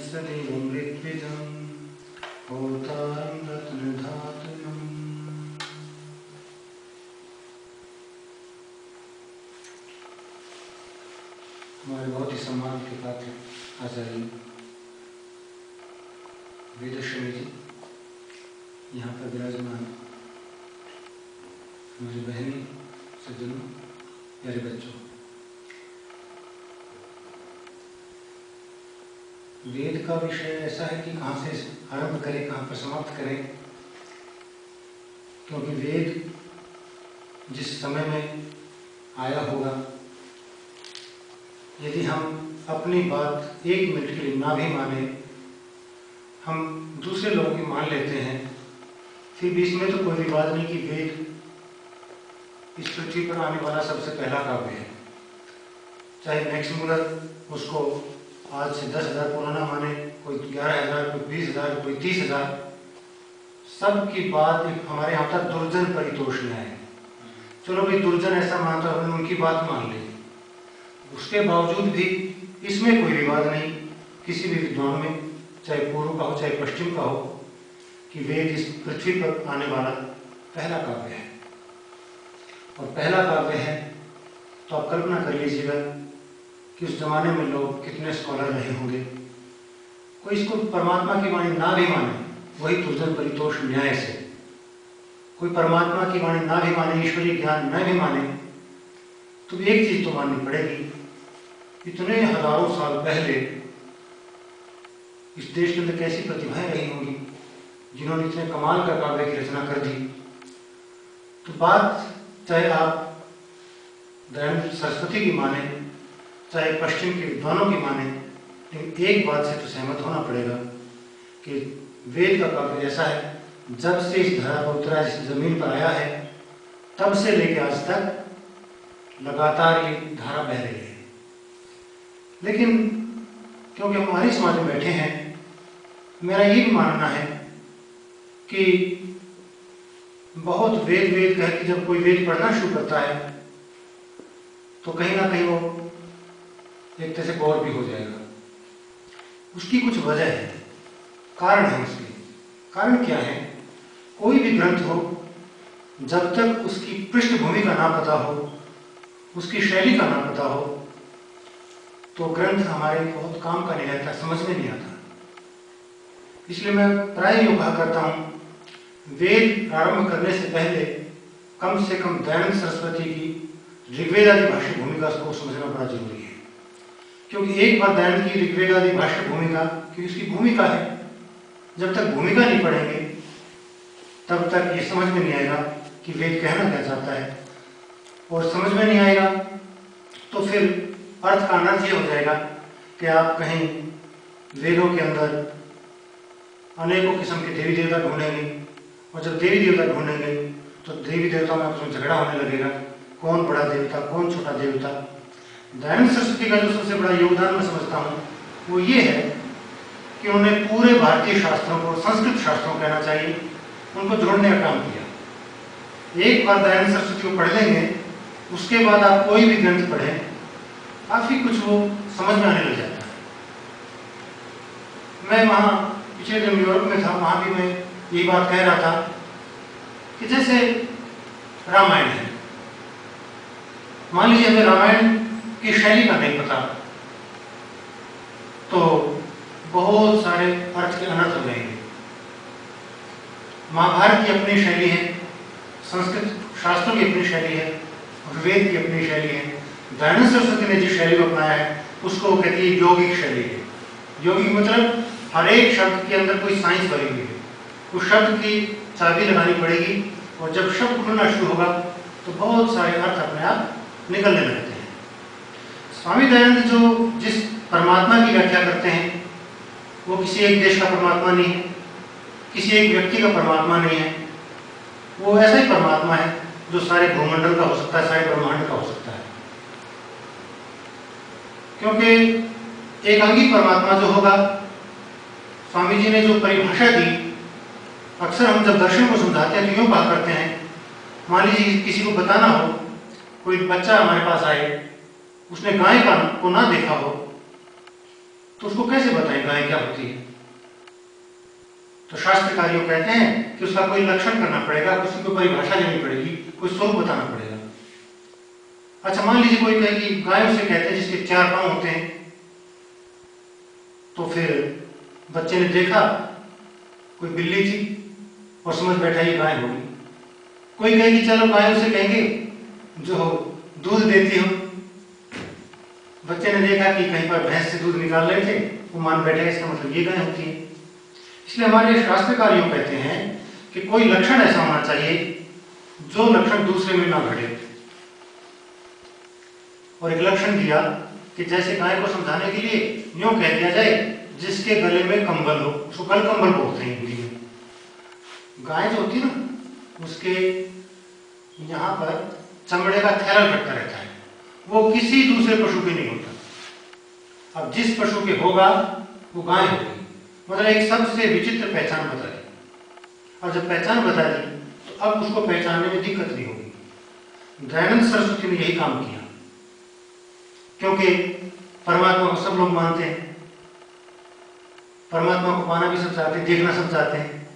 सदैवं ऋग्विजं होतारं रत्नधातुनम्। हमारे बहुत ही सम्मान के पात्र आचार्य वेदश्री जी यहाँ पर विराजमान, हमारी बहनी सज्जनों, प्यारे बच्चों, वेद का विषय ऐसा है कि कहाँ से आरंभ करें, कहाँ पर समाप्त करें, क्योंकि वेद जिस समय में आया होगा, यदि हम अपनी बात एक मिनट के लिए ना भी माने, हम दूसरे लोगों की मान लेते हैं, फिर भी इसमें तो कोई विवाद नहीं कि वेद इस पृथ्वी पर आने वाला सबसे पहला काव्य है। चाहे मैक्स मुलर उसको आज से 10,000 पुराना माने, कोई 11,000, कोई 20,000, कोई 30,000, सबकी बात हमारे यहाँ तक दुर्जन परितोष में है। चलो भाई, दुर्जन ऐसा मानता है, उनकी बात मान ली, उसके बावजूद भी इसमें कोई विवाद नहीं किसी भी विद्वान में, चाहे पूर्व का हो चाहे पश्चिम का हो, कि वेद इस पृथ्वी पर आने वाला पहला काव्य है। और पहला काव्य है तो आप कल्पना कर लीजिएगा कि उस जमाने में लोग कितने स्कॉलर रहे होंगे। कोई इसको परमात्मा की वाणी ना भी माने, वही दुर्जन परितोष न्याय से, कोई परमात्मा की वाणी ना भी माने, ईश्वरीय ज्ञान न भी माने, तो एक चीज तो माननी पड़ेगी, इतने हजारों साल पहले इस देश के अंदर कैसी प्रतिभाएं रही होंगी जिन्होंने इतने कमाल का काव्य की रचना कर दी। तो बात चाहे आप दयानंद सरस्वती की माने, चाहे पश्चिम के विद्वानों की माने, लेकिन एक बात से तो सहमत होना पड़ेगा कि वेद का काव्य ऐसा है, जब से इस धरा पर उतरा, इस जमीन पर आया है, तब से लेकर आज तक लगातार ये धारा बह रही है। लेकिन क्योंकि हम हमारे समाज में बैठे हैं, मेरा ये भी मानना है कि बहुत वेद वेद कह के जब कोई वेद पढ़ना शुरू करता है तो कहीं ना कहीं वो एक तरह से बोर भी हो जाएगा। उसकी कुछ वजह है, कारण है। उसके कारण क्या है? कोई भी ग्रंथ हो, जब तक उसकी पृष्ठभूमि का ना पता हो, उसकी शैली का ना पता हो, तो ग्रंथ हमारे बहुत काम का नहीं रहता, समझ में नहीं आता। इसलिए मैं प्राय यूँ कहा करता हूँ, वेद प्रारंभ करने से पहले कम से कम दयानंद सरस्वती की ऋग्वेद आदि भाष्य भूमिका को समझना बड़ा जरूरी है। क्योंकि एक बार दयानंद की ऋग्वेद आदि भाष्य भूमिका, क्योंकि उसकी भूमिका है, जब तक भूमिका नहीं पढ़ेंगे तब तक ये समझ में नहीं आएगा कि वेद कहना क्या चाहता है। और समझ में नहीं आएगा तो फिर अर्थ का अनर्थ ये हो जाएगा कि आप कहीं वेदों के अंदर अनेकों किस्म के देवी देवता ढूंढेंगे, और जब देवी देवता ढूंढेंगे तो देवी देवताओं में आपस में झगड़ा होने लगेगा, कौन बड़ा देवता कौन छोटा देवता। दयानंद सरस्वती का जो सबसे बड़ा योगदान मैं समझता हूँ वो ये है कि उन्होंने पूरे भारतीय शास्त्रों को, संस्कृत शास्त्रों कहना चाहिए, उनको जोड़ने का काम किया। एक बार दयानंद सरस्वती को पढ़ लेंगे, उसके बाद आप कोई भी ग्रंथ पढ़ें, काफी कुछ वो समझ में आने लग जाता है। मैं वहाँ पिछले जब यूरोप में था, वहाँ भी मैं यही बात कह रहा था कि जैसे रामायण है, मान लीजिए हमें रामायण की शैली का नहीं पता तो बहुत सारे अर्थ के अनर्थ हो जाएंगे। महाभारत की अपनी शैली है, संस्कृत शास्त्रों की अपनी शैली है, और वेद की अपनी शैली है। दयानंद सरस्वती ने जिस शैली को अपनाया है उसको कहती है यौगिक शैली है। यौगिक मतलब हर एक शब्द के अंदर कोई साइंस भरी हुई है, उस शब्द की चाबी लगानी पड़ेगी, और जब शब्द खुलना शुरू होगा तो बहुत सारे अर्थ अपने आप निकलने लगते हैं। स्वामी दयानंद जो जिस परमात्मा की व्याख्या करते हैं वो किसी एक देश का परमात्मा नहीं है, किसी एक व्यक्ति का परमात्मा नहीं है, वो ऐसा ही परमात्मा है जो सारे भूमंडल का हो सकता है, सारे ब्रह्मांड का हो सकता है। क्योंकि एकांगी परमात्मा जो होगा, स्वामी जी ने जो परिभाषा दी, अक्सर हम जब दर्शन को समझाते हैं तो यूँ बात करते हैं, मान लीजिए किसी को बताना हो, कोई बच्चा हमारे पास आए, उसने गाय को ना देखा हो, तो उसको कैसे बताएं गाय क्या होती है? तो शास्त्रकारियों कहते हैं कि उसका कोई लक्षण करना पड़ेगा, किसी को परिभाषा देनी पड़ेगी, कोई स्वरूप बताना पड़ेगा। अच्छा, मान लीजिए कोई कहे कि गाय उसे कहते हैं जिसके 4 पांव होते हैं। तो फिर बच्चे ने देखा कोई बिल्ली थी और समझ बैठा ये गाय होगी। कोई कहे कि चलो गाय उसे कहेंगे जो दूध देती हो। बच्चे ने देखा कि कहीं पर भैंस से दूध निकाल रहे थे, वो मान बैठे इसका मतलब ये गाय होती है। इसलिए हमारे शास्त्रकारियों कहते हैं कि कोई लक्षण ऐसा होना चाहिए जो लक्षण दूसरे में ना घटे। और एक लक्षण दिया कि जैसे गाय को समझाने के लिए यूं कह दिया जाए जिसके गले में कंबल हो, उसको गल कंबल बोलते हैं हिंदी में। गाय जो होती है ना, उसके यहाँ पर चमड़े का थैला लटका रहता है, वो किसी दूसरे पशु के नहीं होता। अब जिस पशु के होगा वो गाय होगी, मतलब एक सबसे विचित्र पहचान बता दी। और जब पहचान बता दी तो अब उसको पहचानने में दिक्कत नहीं होगी। दयानंद सरस्वती ने यही काम किया, क्योंकि परमात्मा को सब लोग मानते हैं, परमात्मा को पाना भी सब चाहते हैं, देखना सब चाहते हैं,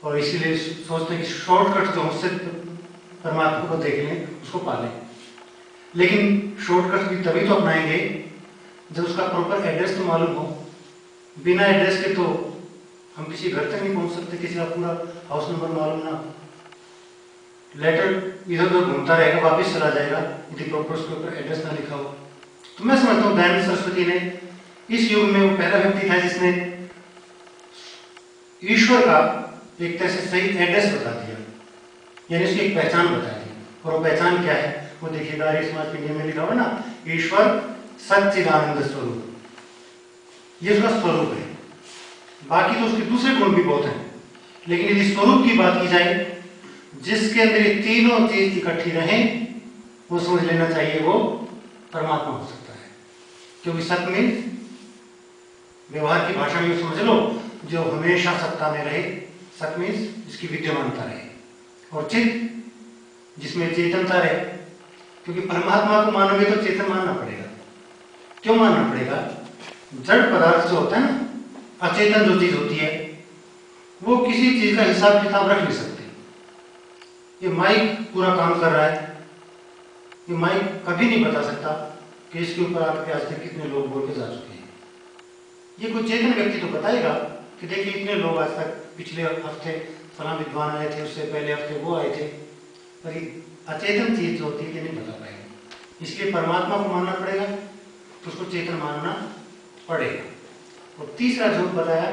और इसीलिए सोचते हैं कि शॉर्टकट जो उससे परमात्मा को देख लें, उसको पालें। लेकिन शॉर्टकट भी तभी तो अपनाएंगे जब उसका प्रॉपर एड्रेस तो मालूम हो। बिना एड्रेस के तो हम किसी घर तक नहीं पहुंच सकते, किसी का पूरा हाउस नंबर मालूम ना, लेटर इधर उधर घूमता रहेगा, वापस चला जाएगा यदि प्रॉपर उसके ऊपर एड्रेस ना लिखा हो। तो मैं समझता हूँ दयानंद सरस्वती ने इस युग में वो पहला व्यक्ति था जिसने ईश्वर का एक तरह से सही एड्रेस बता दिया, यानी उसकी एक पहचान बता दी। और वो पहचान क्या है वो देखिएगा, आर्य समाज के नियम में लिखा हुआ ना, ईश्वर सच्चिदानंद स्वरूप, ये उसका स्वरूप है। बाकी तो उसके दूसरे गुण भी बहुत हैं, लेकिन यदि स्वरूप की बात की जाए, जिसके अंदर ये तीनों चीज इकट्ठी रहें, वो समझ लेना चाहिए वो परमात्मा हो सकता है। क्योंकि सत में व्यवहार की भाषा में समझ लो जो हमेशा सत्ता में रहे, सत में जिसकी विद्यमानता रहे, और चित जिसमें चेतनता रहे। क्योंकि परमात्मा को मानोगे तो चेतन मानना पड़ेगा। क्यों मानना पड़ेगा? जड़ पदार्थ जो होता है ना, अचेतन जो चीज होती है, वो किसी चीज का हिसाब किताब रख नहीं सकती। ये माइक पूरा काम कर रहा है, ये माइक कभी नहीं बता सकता कि इसके ऊपर आपके आज तक कितने लोग बोल के जा चुके हैं। ये कोई चेतन व्यक्ति तो बताएगा कि देखिए इतने लोग आज तक, पिछले हफ्ते फलां विद्वान आए थे, उससे पहले हफ्ते वो आए थे। पर अचेतन चीज जो होती है ये नहीं बता पाएगा। इसलिए परमात्मा को मानना पड़ेगा तो उसको चेतन मानना पड़ेगा। और तीसरा जो बताया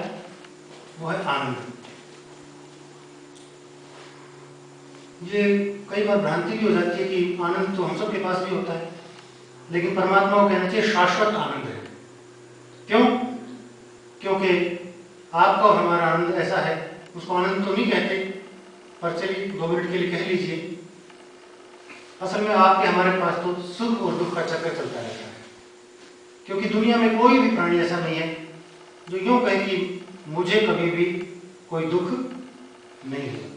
वो है आनंद। ये कई बार भ्रांति भी हो जाती है कि आनंद तो हम सब के पास भी होता है, लेकिन परमात्मा को कहना चाहिए शाश्वत आनंद है। क्यों? क्योंकि आपका और हमारा आनंद ऐसा है, उसको आनंद तो नहीं कहते, पर चलिए 2 मिनट के लिए कह लीजिए। असल में आपके हमारे पास तो सुख और दुख का चक्कर चलता रहता है। क्योंकि दुनिया में कोई भी प्राणी ऐसा नहीं है जो यूं कहे कि मुझे कभी भी कोई दुख नहीं हुआ।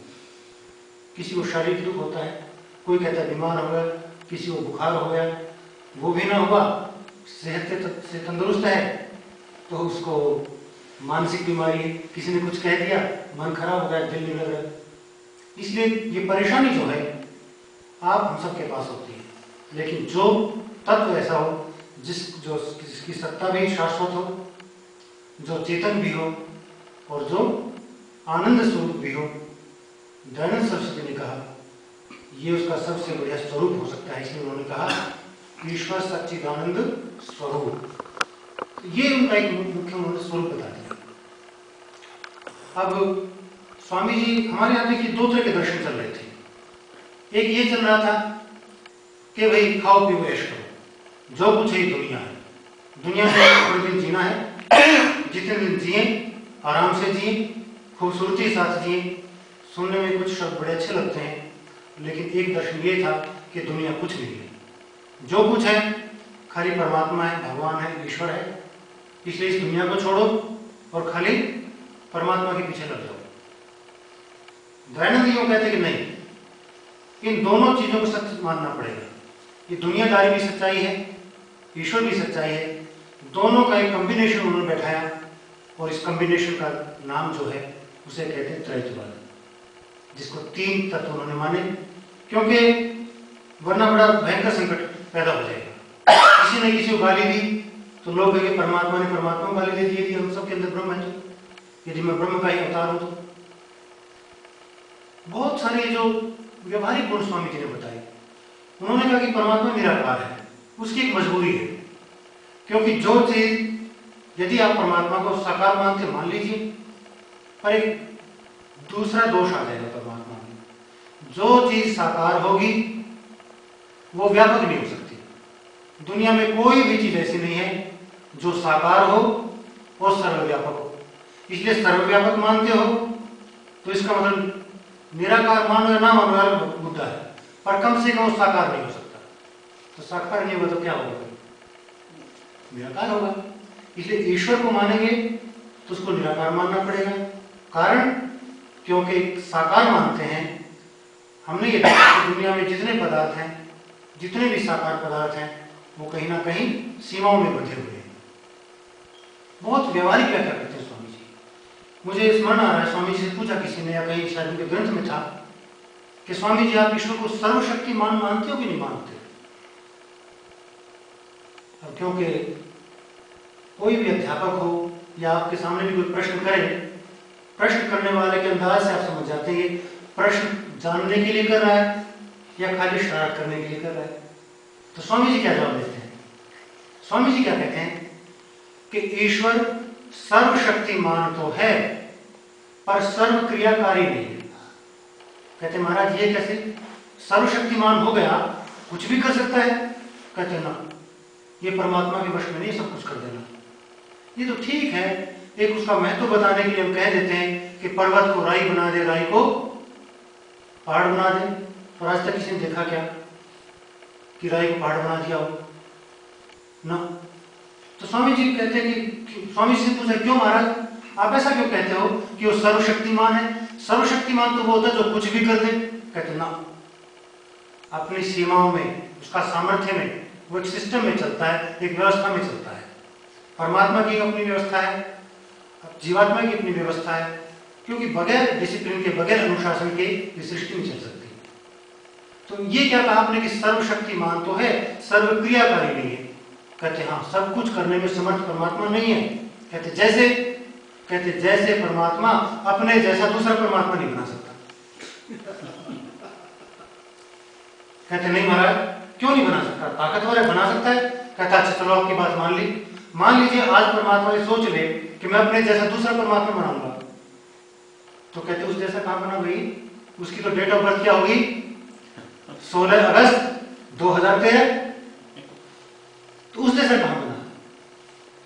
किसी को शारीरिक दुख होता है, कोई कहता है बीमार हो गया, किसी को बुखार हो गया, वो भी ना हुआ, सेहत से तंदुरुस्त है तो उसको मानसिक बीमारी है, किसी ने कुछ कह दिया मन खराब हो गया, दिल नहीं लग रहा। इसलिए ये परेशानी जो है आप हम सबके पास होती है। लेकिन जो तत्व ऐसा हो जिसकी सत्ता भी शाश्वत हो, जो चेतन भी हो और जो आनंद स्वरूप भी हो, दयानंद सरस्वती ने कहा ये उसका सबसे बढ़िया स्वरूप हो सकता है। इसलिए उन्होंने कहा ईश्वर सच्चिदानंद स्वरूप। ये उनका एक मुख्य उन्होंने स्वरूप बता दिया। अब स्वामी जी हमारे यहाँ देखिए 2 तरह के दर्शन चल रहे थे। एक ये चल रहा था कि भाई खाओ पियो ऐश करो, जो कुछ है दुनिया है, दुनिया में थोड़े दिन जीना है, जितने दिन जिए आराम से जिए, खूबसूरती के साथ जिए। सुनने में कुछ शब्द बड़े अच्छे लगते हैं, लेकिन एक दर्शन ये था कि दुनिया कुछ नहीं है, जो कुछ है खाली परमात्मा है, भगवान है, ईश्वर है। इसलिए इस दुनिया को छोड़ो और खाली परमात्मा के पीछे लग जाओ। दयानंद यूं कहते कि नहीं, इन दोनों चीजों को सत्य मानना पड़ेगा। ये दुनियादारी भी सच्चाई है, ईश्वर भी सच्चाई है, दोनों का एक कॉम्बिनेशन उन्होंने बैठाया और इस कॉम्बिनेशन का नाम जो है उसे कहते हैं त्रैतवाद, जिसको 3 तत्व उन्होंने माने, क्योंकि वरना बड़ा भयंकर संकट पैदा हो जाएगा। किसी ने किसी को गाली दी तो लोग कहेंगे परमात्मा ने परमात्मा को गाली दे दी, यदि हम सबके अंदर ब्रह्म है तो, यदि मैं ब्रह्म का ही अवतार हूं तो। बहुत सारे जो व्यवहारिक गुण स्वामी जी ने बताए। उन्होंने कहा कि परमात्मा निराकार है, उसकी एक मजबूरी है, क्योंकि जो चीज यदि आप परमात्मा को साकार मानते मान लीजिए, पर एक दूसरा दोष आ जाएगा परमात्मा में, जो चीज साकार होगी वो व्यापक नहीं हो सकती। दुनिया में कोई भी चीज ऐसी नहीं है जो साकार हो और सर्वव्यापक हो। इसलिए सर्वव्यापक मानते हो तो इसका मतलब निराकार मानो या ना मानो अलग मुद्दा है, पर कम से कम साकार नहीं हो सकता। तो साकार नहीं होगा तो क्या होगा? निराकार होगा। इसलिए ईश्वर को मानेंगे तो उसको निराकार मानना पड़ेगा। कारण क्योंकि साकार मानते हैं, हमने ये देखा कि दुनिया में जितने पदार्थ हैं, जितने भी साकार पदार्थ हैं, वो कहीं ना कहीं सीमाओं में बंधे हुए हैं। बहुत व्यवहारिक व्याख्या करते हैं स्वामी जी। मुझे स्मरण आ रहा है, स्वामी जी से पूछा किसी ने या कहीं शायद उनके ग्रंथ में था कि स्वामी जी आप ईश्वर को सर्वशक्तिमान मानते हो कि नहीं मानते? अब क्योंकि कोई भी अध्यापक हो या आपके सामने भी कोई प्रश्न करे, प्रश्न करने वाले के अंदाज से आप समझ जाते हैं प्रश्न जानने के लिए कर रहा है या खाली शरारत करने के लिए कर रहा है। तो स्वामी जी क्या जवाब देते हैं? स्वामी जी क्या कहते हैं कि ईश्वर सर्वशक्तिमान तो है पर सर्व क्रियाकारी नहीं है। कहते महाराज ये कैसे? सर्वशक्तिमान हो गया, कुछ भी कर सकता है? कहते ना, ये परमात्मा के वश में नहीं सब कुछ कर देना। ये तो ठीक है, एक उसका महत्व बताने के लिए हम कह देते हैं कि पर्वत को राई बना दे, राई को पहाड़ बना दे। और आज तक किसी ने देखा क्या कि राई को पहाड़ बना दिया हो ना? तो स्वामी जी कहते हैं कि स्वामी जी से पूछा क्यों महाराज आप ऐसा क्यों कहते हो कि वो सर्वशक्तिमान है? सर्वशक्तिमान तो वो होता है जो कुछ भी कर दे। कहते ना, अपनी सीमाओं में, उसका सामर्थ्य में, वो एक सिस्टम में चलता है, एक व्यवस्था में चलता है। परमात्मा की अपनी व्यवस्था है, जीवात्मा की अपनी व्यवस्था है, क्योंकि बगैर डिसिप्लिन के, बगैर अनुशासन के ये सृष्टि नहीं चल सकती। तो ये क्या कहा आपने कि सर्वशक्तिमान तो है, सर्वक्रियाकारी नहीं है। कहते हाँ, सब कुछ करने में समर्थ परमात्मा नहीं है। कहते जैसे परमात्मा अपने जैसा दूसरा परमात्मा नहीं बना सकता। कहते नहीं महाराज क्यों नहीं बना सकता? ताकतवर है, बना सकता है। कहता अच्छा चलो आपकी बात मान ली। मान लीजिए आज परमात्मा ये सोच ले कि मैं अपने जैसा दूसरा परमात्मा बनाऊंगा, तो कहते उस जैसा कहां बना भाई? उसकी तो डेट ऑफ बर्थ क्या होगी? 16 अगस्त 2013। तो उस जैसा कहां बना?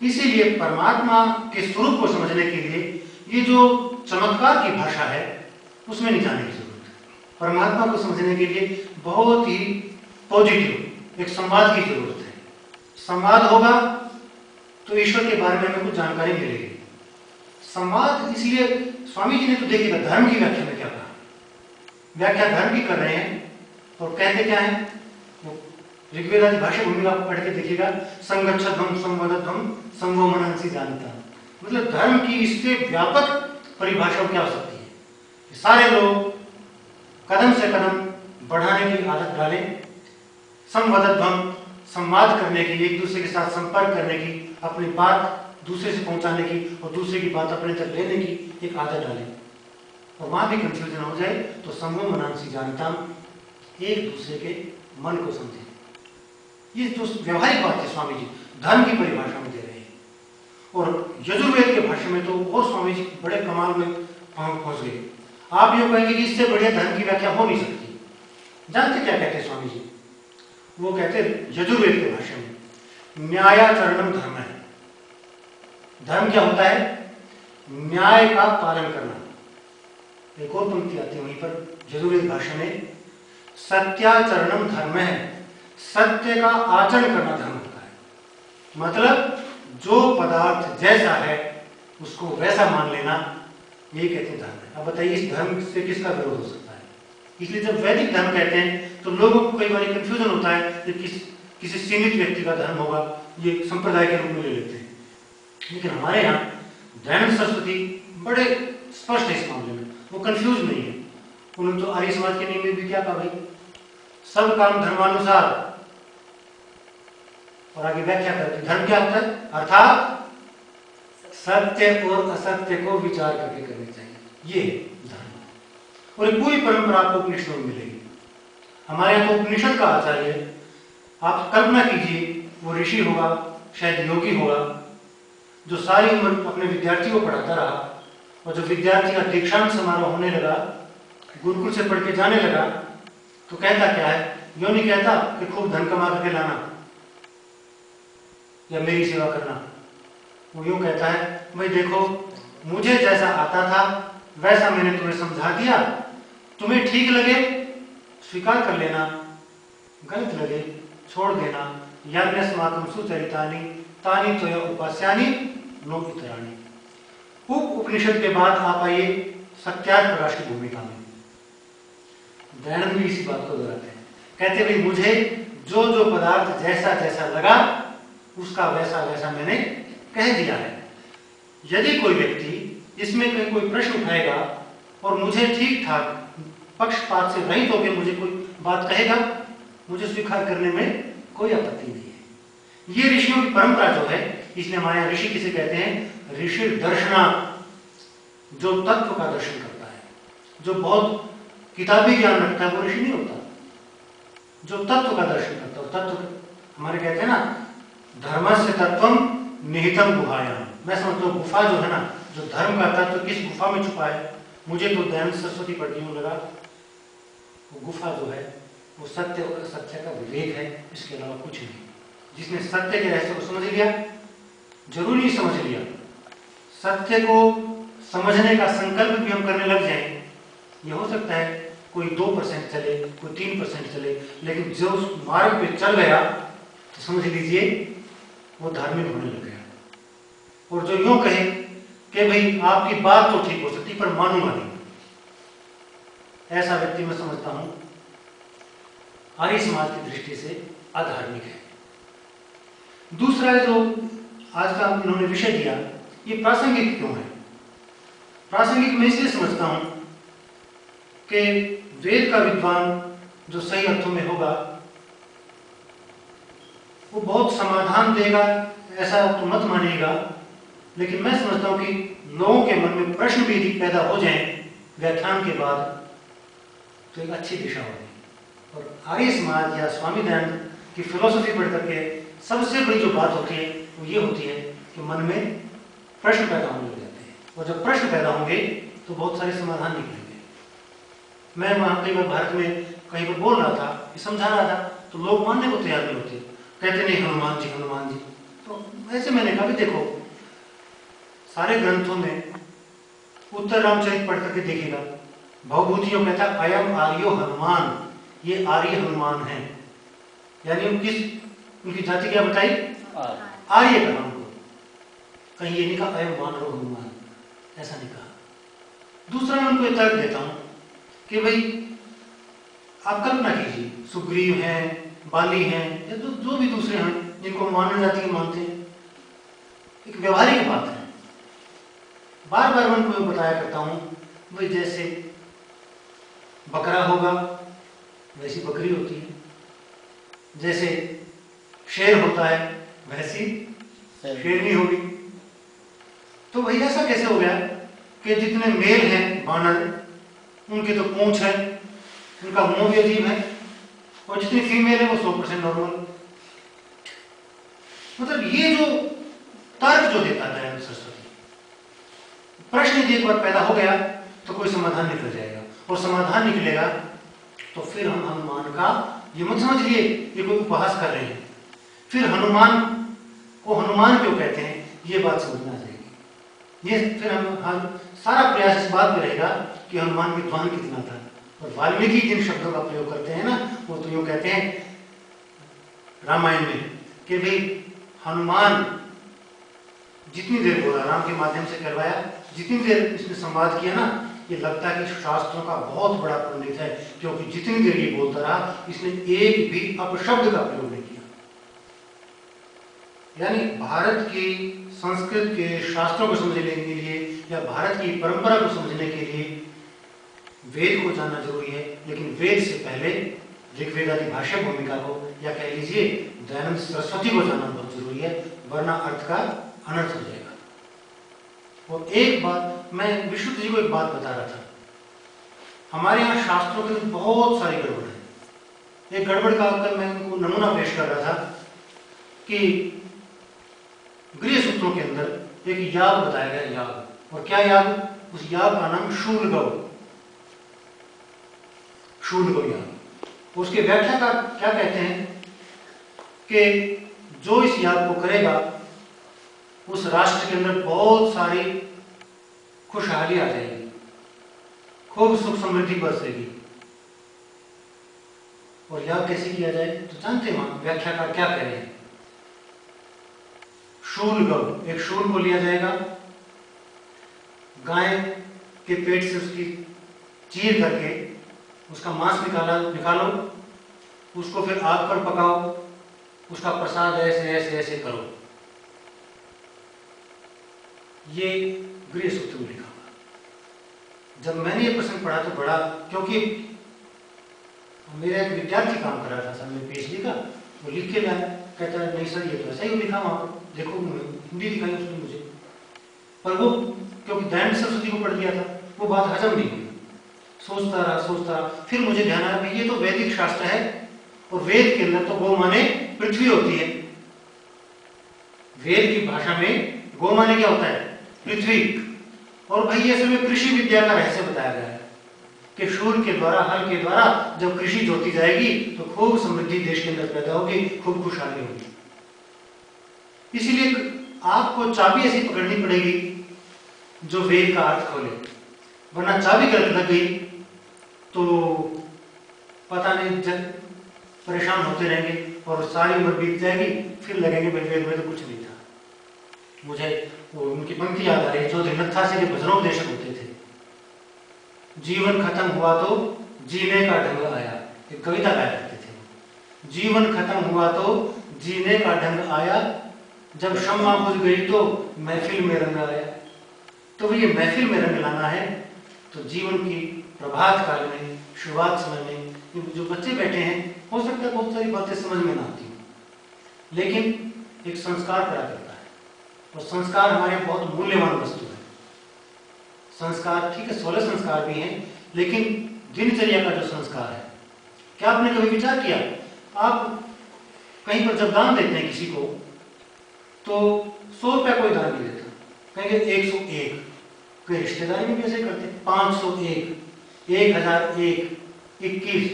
इसीलिए परमात्मा के स्वरूप को समझने के लिए ये जो चमत्कार की भाषा है उसमें नहीं जाने की जरूरत है। परमात्मा को समझने के लिए बहुत ही पॉजिटिव एक संवाद की जरूरत है। संवाद होगा तो ईश्वर के बारे में हमें कुछ जानकारी मिलेगी। संवाद इसलिए स्वामी जी ने तो देखिएगा धर्म की व्याख्या में क्या कहा, व्याख्या धर्म की कर रहे हैं और कहते क्या है? ऋग्वेद आदि भाषा भूमि आप पढ़ के देखिएगा, संगच्छध्वम संवदध्वम संगो मनंसी जानता। मतलब धर्म की इससे व्यापक परिभाषा क्या हो सकती है? सारे लोग कदम से कदम बढ़ाने की आदत डालें, संवदध्वम संवाद करने की, एक दूसरे के साथ संपर्क करने की, अपनी बात दूसरे से पहुंचाने की और दूसरे की बात अपने तक लेने की एक आदत डालें। और वहां भी कंफ्यूजन हो जाए तो संगो मनंसी जानता, एक दूसरे के मन को समझे। ये जो व्यवहारिक बात है स्वामी जी धर्म की परिभाषा में दे रहे हैं। और यजुर्वेद के भाषा में तो और स्वामी जी बड़े कमाल में पहुंच गए। आप ये कहेंगे कि इससे बढ़िया धर्म की व्याख्या हो नहीं सकती। जानते क्या कहते हैं स्वामी जी? वो कहते हैं यजुर्वेद के भाषा में न्यायाचरणम धर्म है। धर्म क्या होता है? न्याय का पालन करना। एक और पंक्ति आती है वहीं पर यजुर्वेद भाषा में, सत्याचरणम धर्म है। सत्य का आचरण करना धर्म होता है। मतलब जो पदार्थ जैसा है उसको वैसा मान लेना, ये कहते हैं धर्म है। अब बताइए इस धर्म से किसका विरोध हो सकता है? इसलिए जब वैदिक धर्म कहते हैं तो लोगों को कई बार कंफ्यूजन होता है कि किसी सीमित व्यक्ति का धर्म होगा, ये संप्रदाय के रूप में ले लेते हैं। लेकिन हमारे यहाँ दयानंद सरस्वती बड़े स्पष्ट है इस मामले में, वो कंफ्यूज नहीं है। उन्होंने तो आर्य समाज के नियम में भी क्या कहा भाई, सब काम धर्मानुसार, और आगे व्याख्या करते धर्म क्या होता है, अर्थात सत्य और असत्य को विचार करके करनी चाहिए, ये धर्म। और पूरी परंपरा आपको उपनिषदों में मिलेगी। हमारे यहाँ तो उपनिषद का आचार्य है, आप कल्पना कीजिए वो ऋषि होगा, शायद योगी होगा, जो सारी उम्र अपने विद्यार्थियों को पढ़ाता रहा, और जब विद्यार्थी का दीक्षांत समारोह होने लगा, गुरुकुल से पढ़ के जाने लगा, तो कहता क्या है, यो नहीं कहता कि खूब धन कमा करके लाना या मेरी सेवा करना। वो यूं कहता है, भाई देखो मुझे जैसा आता था वैसा मैंने तुम्हें समझा दिया, तुम्हें ठीक लगे स्वीकार कर लेना, गलत लगे छोड़ देना। यज्ञस्माकं सुचरितानि तानि त्वया उपास्यानि नो इतराणि। उपनिषद के बाद आप आइए सत्यार्थ प्रकाश की भूमिका में। दयानंद भी इसी बात को दोहराते हैं, कहते भाई मुझे जो जो पदार्थ जैसा जैसा लगा उसका वैसा वैसा मैंने कह दिया है। यदि कोई व्यक्ति इसमें कोई प्रश्न उठाएगा और मुझे ठीक ठाक पक्षपात से रहित होकर मुझे कोई बात कहेगा, मुझे स्वीकार करने में कोई आपत्ति नहीं है। ये ऋषियों की परंपरा जो है, इसलिए हमारे यहाँ ऋषि किसे कहते हैं, ऋषि दर्शना, जो तत्व का दर्शन करता है। जो बहुत किताबी ज्ञान रखता है वो ऋषि नहीं होता, जो तत्व का दर्शन करता है। तत्व हमारे कहते हैं ना, धर्मस्य तत्वम निहितम गुहायाम। मैं समझता हूँ गुफा जो है ना, जो धर्म का तत्व किस गुफा में छुपा है, मुझे तो दयानंद सरस्वती पढ़ यूं लगा, वो गुफा जो है वो सत्य और असत्य का विवेक है, इसके अलावा कुछ नहीं। जिसने सत्य के रहस्य को समझ लिया, जरूरी समझ लिया, सत्य को समझने का संकल्प भी हम करने लग जाएं, ये हो सकता है कोई 2% चले, कोई 3% चले, लेकिन जो उस मार्ग पे चल गया तो समझ लीजिए वो धार्मिक होने लग गया। और जो यूं कहे कि भाई आपकी बात तो ठीक हो सकती पर मानूंगा नहीं, ऐसा व्यक्ति मैं समझता हूं आर्य समाज की दृष्टि से अधार्मिक है। दूसरा जो आज का इन्होंने विषय दिया, ये प्रासंगिक क्यों है? प्रासंगिक मैं इसलिए समझता हूं कि वेद का विद्वान जो सही अर्थों में होगा वो बहुत समाधान देगा, ऐसा तो मत मानिएगा, लेकिन मैं समझता हूं कि लोगों के मन में प्रश्न भी यदि पैदा हो जाएं व्याख्यान के बाद तो एक अच्छी दिशा होगी। और आर्य समाज या स्वामी दयानंद की फिलोसफी पढ़ करके सबसे बड़ी जो बात होती है वो ये होती है कि मन में प्रश्न पैदा होने लग जाते हैं, और जब प्रश्न पैदा होंगे तो बहुत सारे समाधान निकलेंगे। मैं वहाँ कई बार भारत में कहीं पर बोल रहा था, समझा रहा था, तो लोग मानने को तैयार नहीं होते, कहते नहीं हनुमान जी हनुमान जी। तो ऐसे मैंने कहा भी देखो सारे ग्रंथों में उत्तर रामचरित पढ़ करके देखिएगा, भवभूतियों कहता अयम आर्यो हनुमान, ये आर्य हनुमान है, यानी उनकी जाति क्या बताई, आर्य कहा उनको, कहीं ये नहीं कहा अयम वानरो हनुमान, ऐसा नहीं कहा। दूसरा मैं उनको तर्क देता हूं कि भाई आप कल्पना कीजिए सुग्रीव हैं, बाली हैं, या तो जो भी दूसरे हैं जिनको मानव जाति के मानते हैं, एक व्यवहारिक बात है। बार बार मैं उनको बताया करता हूं भाई जैसे बकरा होगा वैसी बकरी होती है, जैसे शेर होता है वैसी शेरनी होगी। तो भाई ऐसा कैसे हो गया कि जितने मेल हैं बानर उनकी तो पूंछ है, उनका मुंह भी अजीब है, और जितनी फीमेल है वो 100% नॉर्मल। मतलब ये जो तर्क जो देता है सरस्वती, प्रश्न यदि एक बार पैदा हो गया तो कोई समाधान निकल जाएगा, और समाधान निकलेगा तो फिर हम हनुमान का, ये मत समझिए ये कोई उपहास कर रहे हैं, फिर हनुमान को हनुमान क्यों कहते हैं ये बात समझना चाहिए। ये फिर हम सारा प्रयास इस बात में रहेगा कि हनुमान विद्वान कितना था। और वाल्मीकि जिन शब्दों का प्रयोग करते हैं ना, वो तो यूं कहते हैं रामायण में कि भाई हनुमान जितनी देर बोला, राम के माध्यम से करवाया, जितनी देर इसने संवाद किया ना, ये लगता है कि शास्त्रों का बहुत बड़ा पंडित है, क्योंकि जितनी देर ये बोलता रहा इसने एक भी अपशब्द का प्रयोग नहीं किया। यानी भारत की संस्कृत के शास्त्रों को समझने के लिए या भारत की परंपरा को समझने के लिए वेद को जानना जरूरी है, लेकिन वेद से पहले ऋग्वेद आदि भाष्य भूमिका को या कह लीजिए दयानंद सरस्वती को जानना बहुत जरूरी है, वरना अर्थ का अनर्थ हो जाएगा। और एक बात मैं विशुद्ध जी को एक बात बता रहा था, हमारे यहाँ शास्त्रों के बहुत सारी गड़बड़ है। एक गड़बड़ का कल मैं उनको नमूना पेश कर रहा था कि गृह सूत्रों के अंदर एक याग बताया गया, याग। और क्या याग? उस याग का नाम शूलगव याग। उसके व्याख्या का क्या कहते हैं कि जो इस याग को करेगा उस राष्ट्र के अंदर बहुत सारी खुशहाली आ जाएगी, खूब सुख समृद्धि बरसेगी। और याग कैसे किया जाए तो जानते हैं, वहां व्याख्याकार क्या कह रहे हैं। शूल गौ, एक शूल को लिया जाएगा, गाय के पेट से उसकी चीर करके उसका मांस निकालो, उसको फिर आग पर पकाओ, उसका प्रसाद ऐसे ऐसे ऐसे करो। ये गृह सूत्र में लिखा हुआ। जब मैंने ये प्रसंग पढ़ा तो बड़ा, क्योंकि मेरा एक विद्यार्थी काम कर रहा था सर में पीएचडी का, वो लिख के लाया, कहता है नहीं सर ये तो ऐसा ही लिखा वहां पर, देखो हिंदी दिखाई उसने मुझे। पर वो क्योंकि दयानंद सरस्वती को पढ़ लिया था, वो बात हजम नहीं हुई। सोचता रहा, फिर मुझे ध्यान आया भाई ये तो वैदिक शास्त्र है, और वेद के अंदर तो गौ माने पृथ्वी होती है। वेद की भाषा में गौ माने क्या होता है? पृथ्वी। और भाई असल में कृषि विद्या का रहस्य बताया गया है कि शूर के द्वारा, हल के द्वारा जब कृषि जोती जाएगी तो खूब समृद्धि देश के अंदर पैदा होगी, खूब खुशहाली होगी। इसीलिए आपको चाबी ऐसी पकड़नी पड़ेगी जो वेद का अर्थ खोले, वरना चाबी गलत लग गई तो पता नहीं, जब परेशान होते रहेंगे और सारी उम्र बीत जाएगी, फिर लगेंगे भाई वेद में तो कुछ नहीं था। मुझे वो उनकी पंक्ति याद आ रही है जो नत्थासी के भजनोपदेशक होते थे। जीवन खत्म हुआ तो जीने का ढंग आया, एक कविता गाया करते थे। जीवन खत्म हुआ तो जीने का ढंग आया, जब शम्मा बुझ गई तो महफिल में रंग आया। तो ये महफिल में रंग लाना है तो जीवन की प्रभात काल में, शुरुआत समय में जो बच्चे बैठे हैं, हो सकता है बहुत सारी बातें समझ में ना आती हो, लेकिन एक संस्कार करा करता है। और संस्कार हमारे बहुत मूल्यवान वस्तु है। संस्कार ठीक है, 16 संस्कार भी हैं, लेकिन दिनचर्या का जो संस्कार है, क्या आपने कभी विचार किया? आप कहीं पर जब दान देते हैं किसी को तो 100 रुपया कोई दान नहीं देता, कहेंगे 101। कोई रिश्तेदारी में भी ऐसे करते हैं, 501, 1001, 21।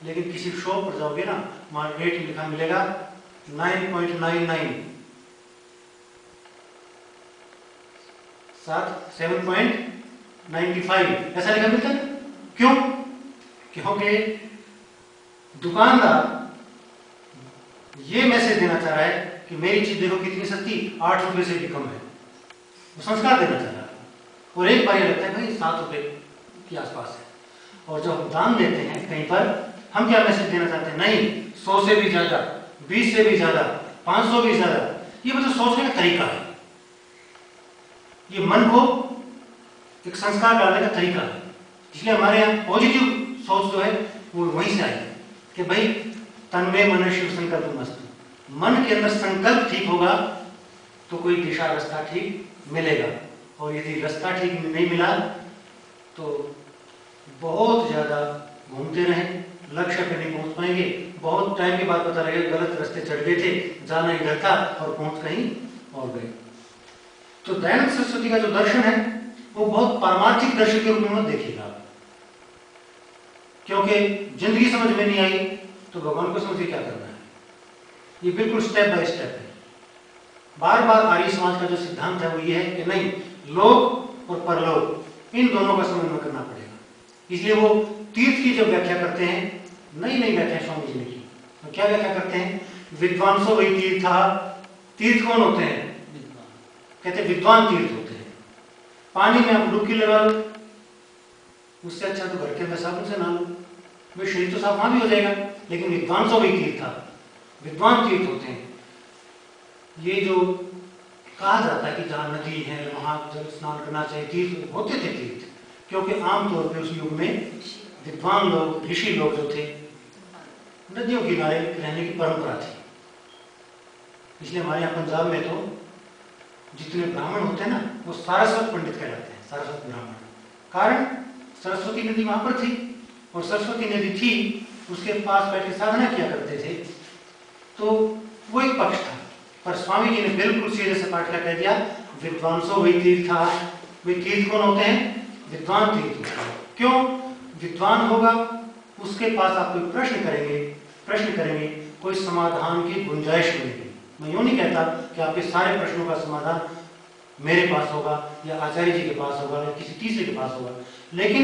लेकिन किसी शॉप पर जाओगे ना, वहां रेट लिखा मिलेगा 9.99, 7.95 ऐसा लिखा मिलता है। क्यों? क्योंकि दुकानदार ये मैसेज देना चाह रहा है कि मेरी चीज देखो कितनी सस्ती, 8 रुपए से भी कम है। वो संस्कार देना चाह रहा है। और एक बार ये लगता है भाई 7 रुपए के आसपास है। और जब हम दान देते हैं कहीं पर, हम क्या मैसेज देना चाहते हैं? नहीं, 100 से भी ज्यादा, 20 से भी ज्यादा, 500 भी ज्यादा। ये मतलब सोचने का तरीका है, ये मन को एक संस्कार डालने का तरीका है। इसलिए हमारे यहाँ पॉजिटिव सोच जो है वो वहीं से आई कि भाई तन में मन शिव संकल्प मस्त। मन के अंदर संकल्प ठीक होगा तो कोई दिशा रास्ता ठीक मिलेगा, और यदि रास्ता ठीक नहीं मिला तो बहुत ज्यादा घूमते रहें, लक्ष्य पे नहीं पहुंच पाएंगे। बहुत टाइम के बाद पता लगेगा गलत रास्ते चढ़ गए थे, जाना इधर था और पहुंच कहीं और गए। तो दयानंद सरस्वती का जो दर्शन है वो बहुत पारमार्थिक दर्शन के रूप में मत देखिएगा, क्योंकि जिंदगी समझ में नहीं आई तो भगवान को समझ के क्या करना है। ये बिल्कुल स्टेप बाय स्टेप है। बार बार आर्य समाज का जो सिद्धांत है वो ये है कि नहीं, लोक और परलोक इन दोनों का समन्वय करना पड़ेगा। इसलिए वो तीर्थ की जब व्याख्या करते हैं, नई नई व्याख्या स्वामी जी ने की, तो क्या व्याख्या करते हैं? विद्वांसो वही तीर्था। तीर्थ कौन होते हैं? कहते विद्वान तीर्थ होते हैं। पानी में आप डुबकी लगा लो, उससे अच्छा तो घर के अंदर साबुन से नहा लो, वे शरीर तो साफ वहां भी हो जाएगा। लेकिन विद्वांसो वही तीर्थ था, विद्वान तीर्थ होते हैं। ये जो कहा जाता है कि जहाँ नदी है वहाँ जल स्नान करना चाहिए, तीर्थ होते थे तीर्थ, क्योंकि आमतौर पर उस युग में विद्वान लोग, ऋषि लोग जो थे, नदियों किनारे रहने की परंपरा थी। इसलिए हमारे यहाँ पंजाब में तो जितने ब्राह्मण होते हैं ना, वो सारस्वत पंडित कहलाते हैं, सारस्वत ब्राह्मण। कारण सरस्वती नदी वहां पर थी, और सरस्वती नदी थी, उसके पास बैठ के साधना किया करते थे, तो वो एक पक्ष था। पर स्वामी जी ने बिल्कुल सीधे सपाट कह दिया, विद्वांसो वही तीर्था। वे तीर्थ कौन होते हैं? विद्वान तीर्थ होते हैं। क्यों? विद्वान होगा, उसके पास आप कोई प्रश्न करेंगे, कोई समाधान की गुंजाइश मिलेगी। मैं यूं नहीं कहता कि आपके सारे प्रश्नों का समाधान मेरे पास होगा या आचार्य जी के पास होगा या किसी तीसरे के पास होगा, लेकिन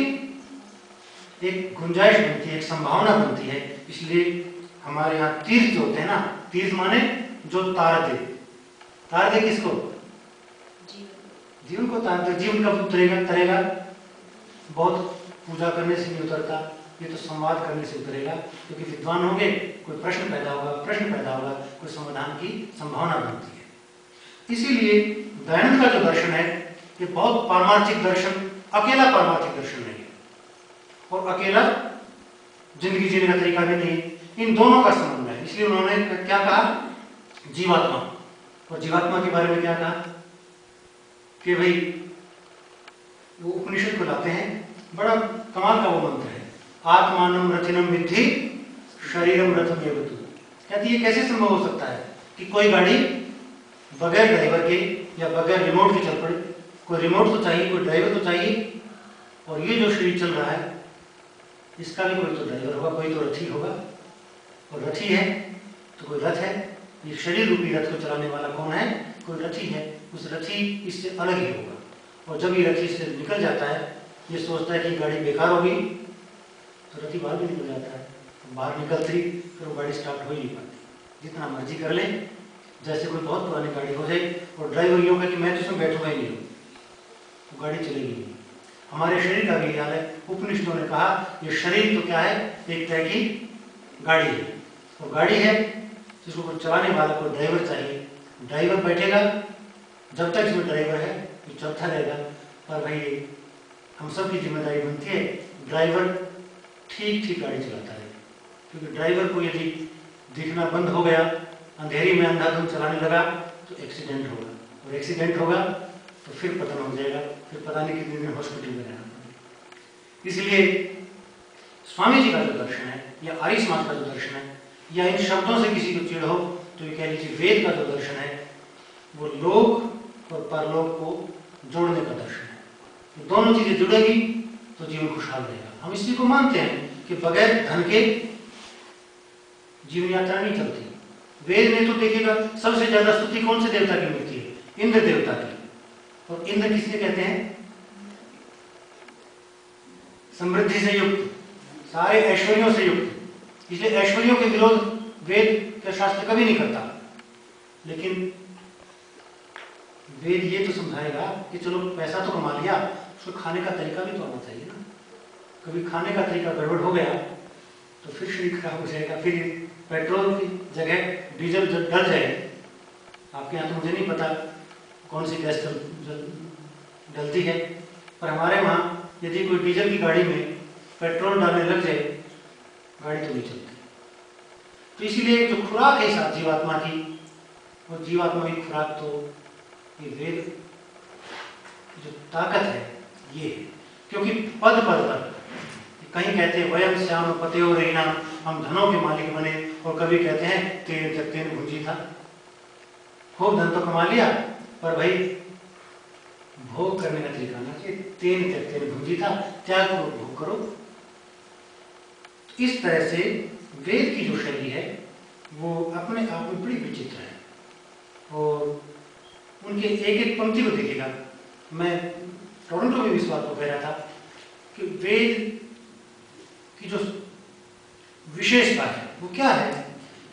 एक गुंजाइश बनती है, एक संभावना बनती है। इसलिए हमारे यहाँ तीर्थ जो होते हैं ना, तीर्थ माने जो तार दे किसको? जीवन को तार दे। जीवन कब उतरेगा? बहुत पूजा करने से नहीं उतरता, ये तो संवाद करने से उतरेगा, क्योंकि विद्वान होंगे, कोई प्रश्न पैदा होगा, कोई समाधान की संभावना बनती है। इसीलिए दयानंद का जो दर्शन है, ये बहुत पारमार्थिक दर्शन, अकेला पारमार्थिक दर्शन नहीं है, और अकेला जिंदगी जीने का तरीका भी नहीं है, इन दोनों का समन्वय है। इसलिए उन्होंने क्या कहा? जीवात्मा। और जीवात्मा के बारे में क्या कहा कि भाई वो उपनिषद को लाते हैं, बड़ा कमाल का वो मंत्र है, आत्मानम रथिनम विद्धि शरीरम रथम एवतु। कहती ये कैसे संभव हो सकता है कि कोई गाड़ी बगैर ड्राइवर के या बगैर रिमोट के चल पड़े? कोई रिमोट तो चाहिए, कोई ड्राइवर तो चाहिए, और ये जो शरीर चल रहा है, इसका भी कोई तो ड्राइवर होगा, कोई तो रथी होगा, और रथी है तो कोई रथ है। ये शरीर रूपी रथ को चलाने वाला कौन है? कोई रथी है। उस रथी इससे अलग ही होगा, और जब ये रथी से निकल जाता है, ये सोचता है कि गाड़ी बेकार होगी, तो रथी बाहर भी निकल जाता है। बाहर निकलती फिर वो गाड़ी स्टार्ट हो ही नहीं पाती, जितना मर्जी कर ले। जैसे कोई बहुत पुरानी गाड़ी हो जाए और ड्राइवर ये होगा कि मैं तो उसमें बैठूंगा ही नहीं, तो गाड़ी चलेगी नहीं। हमारे शरीर का भी हाल है। उपनिषदों ने कहा ये शरीर तो क्या है? एक तरह की गाड़ी है, और गाड़ी है जिसको कोई चलाने वाला, कोई ड्राइवर चाहिए। ड्राइवर बैठेगा, जब तक इसमें ड्राइवर है तो चलता रहेगा। पर भाई हम सब की जिम्मेदारी बनती है ड्राइवर ठीक गाड़ी चलाता है, क्योंकि ड्राइवर को यदि दिखना बंद हो गया, अंधेरी में अंधाधुंध चलाने लगा, तो एक्सीडेंट होगा, और एक्सीडेंट होगा तो फिर पतन हो जाएगा, फिर पता नहीं कितने दिन हॉस्पिटल में रहना पड़ेगा। इसलिए स्वामी जी का जो दर्शन है, या आर्य समाज का जो दर्शन है, या इन शब्दों से किसी को चिढ़ हो तो ये कह लीजिए वेद का जो दर्शन है, वो लोक और परलोक को जोड़ने का दर्शन है। तो दोनों चीजें जुड़ेगी तो जीवन खुशहाल रहेगा। हम इसी को मानते हैं कि बगैर धन के जीवन यात्रा नहीं चलती। वेद में तो देखिएगा सबसे ज्यादा स्तुति कौन से देवता की मिलती है? इंद्र देवता की। और इंद्र किसने कहते हैं? समृद्धि से युक्त, सारे ऐश्वर्यों से युक्त। इसलिए ऐश्वर्यों के विरोध वेद का शास्त्र कभी नहीं करता। लेकिन वेद ये तो समझाएगा कि चलो पैसा तो कमा लिया, उसको खाने का तरीका भी तो आना चाहिए ना। कभी खाने का तरीका गड़बड़ हो गया तो फिर शरीर खराब हो जाएगा, फिर पेट्रोल की जगह डीजल डल जाए। आपके यहाँ तो मुझे नहीं पता कौन सी गैस डलती है, पर हमारे वहाँ यदि कोई डीजल की गाड़ी में पेट्रोल डालने लग जाए, गाड़ी तो नहीं चलती। तो इसीलिए जो खुराक है साथ जीवात्मा की, वो जीवात्मा की खुराक तो ये वेद जो ताकत है ये, क्योंकि पद पर कहीं कहते हैं वयम श्याम पतयो रहीना, हम धनों के मालिक बने, और कभी कहते हैं तेन तक तेन भुंजी था। खूब धन तो कमा लिया, पर भाई भोग करने का तरीका ना चाहिए। तेन तक तेन भुंजी था, त्याग करो, भोग करो। इस तरह से वेद की जो शैली है वो अपने आप में बड़ी विचित्र है। और उनके एक एक पंक्ति को देखिएगा। मैं टोरंटो में भी इस बात को कह रहा था कि वेद की जो विशेषता है वो क्या है?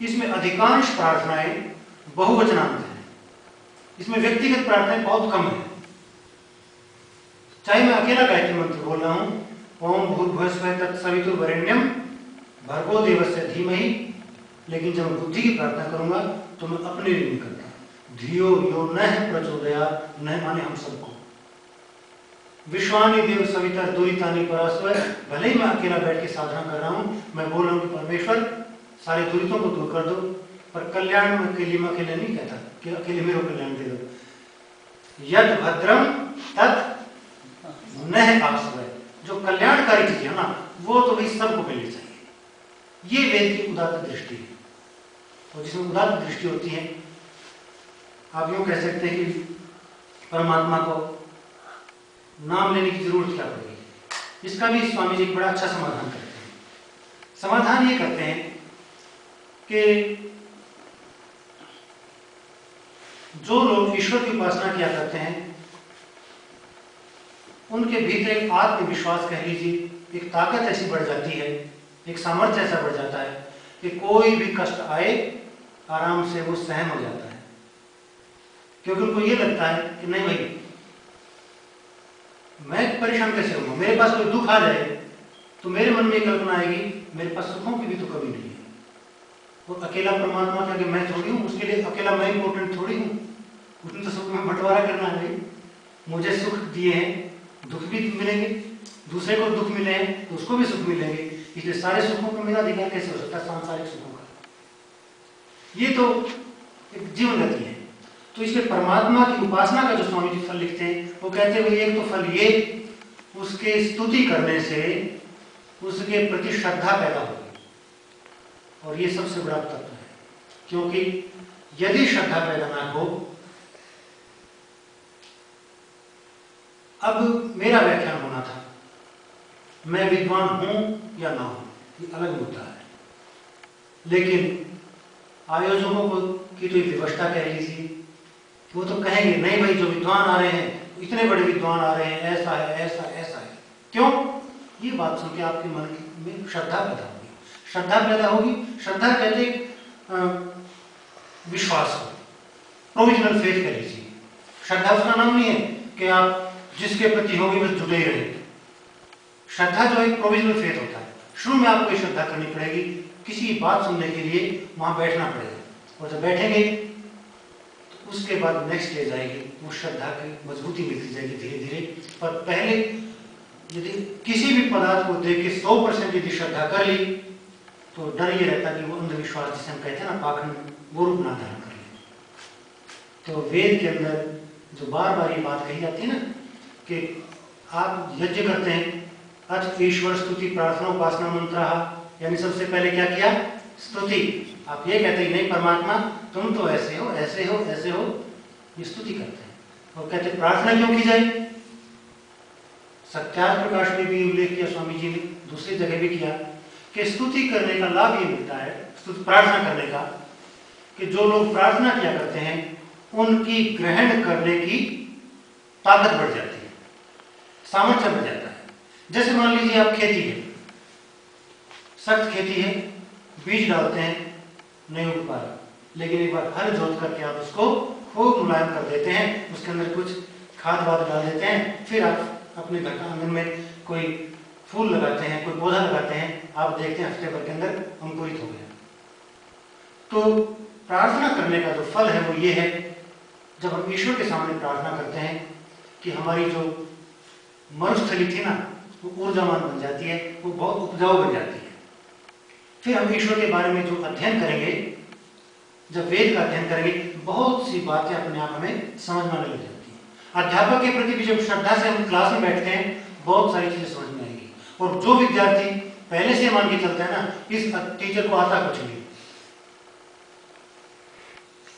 इसमें अधिकांश प्रार्थनाएं बहुवचनांत हैं। इसमें व्यक्तिगत प्रार्थनाएं बहुत कम है। चाहे मैं अकेला गायत्री मंत्र बोल रहा हूं, ओम भूर्भुवस्सुः तत्सवितुर्वरेण्यम भर्गो देवस्य धीमहि, लेकिन जब मैं बुद्धि की प्रार्थना करूंगा तो मैं अपने लिए नहीं करता, धियो यो नः प्रचोदयात्, नः माने हम सबको। विश्वानि देव सविता दुरितानि परास्वर, भले ही मैं अकेला बैठ के साधना कर रहा हूं, मैं बोल रहा हूं कि परमेश्वर सारे दुरितों को दूर कर दो, पर कल्याण में अकेले नहीं कहता कि अकेले मेरे को कल्याण दे दो। यद भद्रम तत् नः आश्रय, जो कल्याणकारी चीज है ना वो तो भाई सबको मिलनी चाहिए। ये वेद की उदात्त दृष्टि है, और जिसमें उदात्त दृष्टि होती है, आप यूं कह सकते हैं कि परमात्मा को नाम लेने की जरूरत क्या पड़ेगी। इसका भी स्वामी जी बड़ा अच्छा समाधान करते हैं। समाधान ये करते हैं कि जो लोग ईश्वर की उपासना किया करते हैं उनके भीतर एक आत्मविश्वास कह लीजिए, एक ताकत ऐसी बढ़ जाती है, एक सामर्थ्य ऐसा बढ़ जाता है कि कोई भी कष्ट आए आराम से वो सहन हो जाता है, क्योंकि उनको ये लगता है कि नहीं भाई मैं परेशान कैसे रहूंगा, मेरे पास कोई दुख आ जाए तो मेरे मन में कल्पना आएगी मेरे पास सुखों की भी तो कमी नहीं है, और अकेला परमात्मा क्या कि मैं थोड़ी हूँ, उसके लिए अकेला मैं इंपॉर्टेंट थोड़ी हूँ, उसने तो सुख में बंटवारा करना है भाई। मुझे सुख दिए हैं, दुख भी मिलेंगे, दूसरे को दुख मिले हैं तो उसको भी सुख मिलेंगे, इसलिए सारे सुखों का मेरा अधिकार कैसे हो सकता है, सांसारिक सुखों का। ये तो एक जीवन गति है। तो इसलिए परमात्मा की उपासना का जो स्वामी जी फल लिखते हैं वो कहते हैं भाई एक तो फल ये, उसके स्तुति करने से उसके प्रति श्रद्धा पैदा होगी, और ये सबसे बड़ा तत्व है, क्योंकि यदि श्रद्धा पैदा ना हो, अब मेरा व्याख्यान होना था, मैं विद्वान हूं या ना हूं ये अलग मुद्दा है, लेकिन आयोजकों को की तो व्यवस्था कह लीजिए, वो तो कहेंगे नहीं भाई जो विद्वान आ रहे हैं, इतने बड़े विद्वान आ रहे हैं, ऐसा है ऐसा ऐसा है। क्यों? ये बात सुन के आपके मन में श्रद्धा पैदा होगी। श्रद्धा पैदा होगी, श्रद्धा कहते विश्वास हो, प्रोविजनल फेथ कह लीजिए। श्रद्धा उसका नाम नहीं है कि आप जिसके प्रति होगी बस जुड़े ही रहे। श्रद्धा जो है प्रोविजनल फेथ होता है, शुरू में आपको श्रद्धा करनी पड़ेगी, किसी बात सुनने के लिए वहां बैठना पड़ेगा, और जब बैठेंगे तो उसके बाद नेक्स्ट स्टेज आएगी, वो श्रद्धा की मजबूती मिलती जाएगी धीरे धीरे। पर पहले यदि किसी भी पदार्थ को देख के 100% यदि श्रद्धा कर ली तो डर ये रहता कि वो अंधविश्वास जिसे हम कहते हैं ना पाखंड, वो रूप ना धारण कर ले। तो वेद के अंदर जो बार बार ये बात कही जाती है ना कि आप यज्ञ करते हैं, अथ ईश्वर स्तुति प्रार्थना उपासना मंत्र, यानी सबसे पहले क्या किया, स्तुति। आप ये कहते हैं नहीं परमात्मा तुम तो ऐसे हो ऐसे हो ऐसे हो, ये स्तुति करते हैं। और कहते प्रार्थना क्यों की जाए, सत्यार्थ प्रकाश में भी उल्लेख किया स्वामी जी ने, दूसरी जगह भी किया कि स्तुति करने का लाभ ये मिलता है, स्तुति प्रार्थना करने का, कि जो लोग प्रार्थना किया करते हैं उनकी ग्रहण करने की ताकत बढ़ जाती है, सामर्थ्य बढ़ जाता है। जैसे मान लीजिए आप खेती है, सख्त खेती है, बीज डालते हैं नहीं उग पा रहा, लेकिन एक बार हल जोत करके आप उसको खूब मुलायम कर देते हैं, उसके अंदर कुछ खाद वाद डाल देते हैं, फिर आप अपने घर का आंगन में कोई फूल लगाते हैं, कोई पौधा लगाते हैं, आप देखते हैं हफ्ते भर के अंदर अंकुरित हो गया। तो प्रार्थना करने का जो फल है वो ये है, जब हम ईश्वर के सामने प्रार्थना करते हैं कि हमारी जो मरुस्थली थी ना वो ऊर्जावान बन जाती है, वो बहुत उपजाऊ बन जाती है। फिर हम ईश्वर के बारे में जो अध्ययन करेंगे, जब वेद का अध्ययन करेंगे, बहुत सी बातें अपने आप हमें समझ में आने लग जाती हैं। अध्यापक के प्रति भी जब श्रद्धा से हम क्लास में बैठते हैं, बहुत सारी चीजें समझ में आएंगी। और जो विद्यार्थी पहले से मान के चलता है ना इस टीचर को आता कुछ नहीं,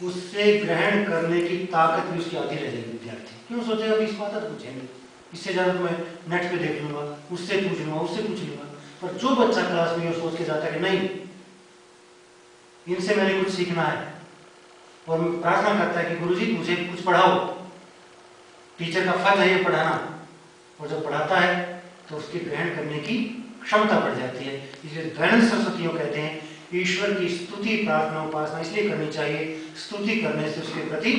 उससे ग्रहण करने की ताकत भी उसकी आधी रह जाएगी। विद्यार्थी क्यों सोचेगा इस बात तो कुछ है नहीं, इससे ज्यादा तो मैं नेट पे देख लूंगा, उससे पूछ लूंगा, उससे पूछ लूंगा। पर जो बच्चा क्लास में सोच के जाता है कि नहीं इनसे मैंने कुछ सीखना है, और प्रार्थना करता है कि गुरुजी मुझे कुछ पढ़ाओ, टीचर का फर्ज है ये पढ़ाना, और जब पढ़ाता है तो उसकी ग्रहण करने की क्षमता बढ़ जाती है। इसलिए दयानंद सरस्वती कहते हैं ईश्वर की स्तुति प्रार्थना उपासना इसलिए करनी चाहिए, स्तुति करने से उसके प्रति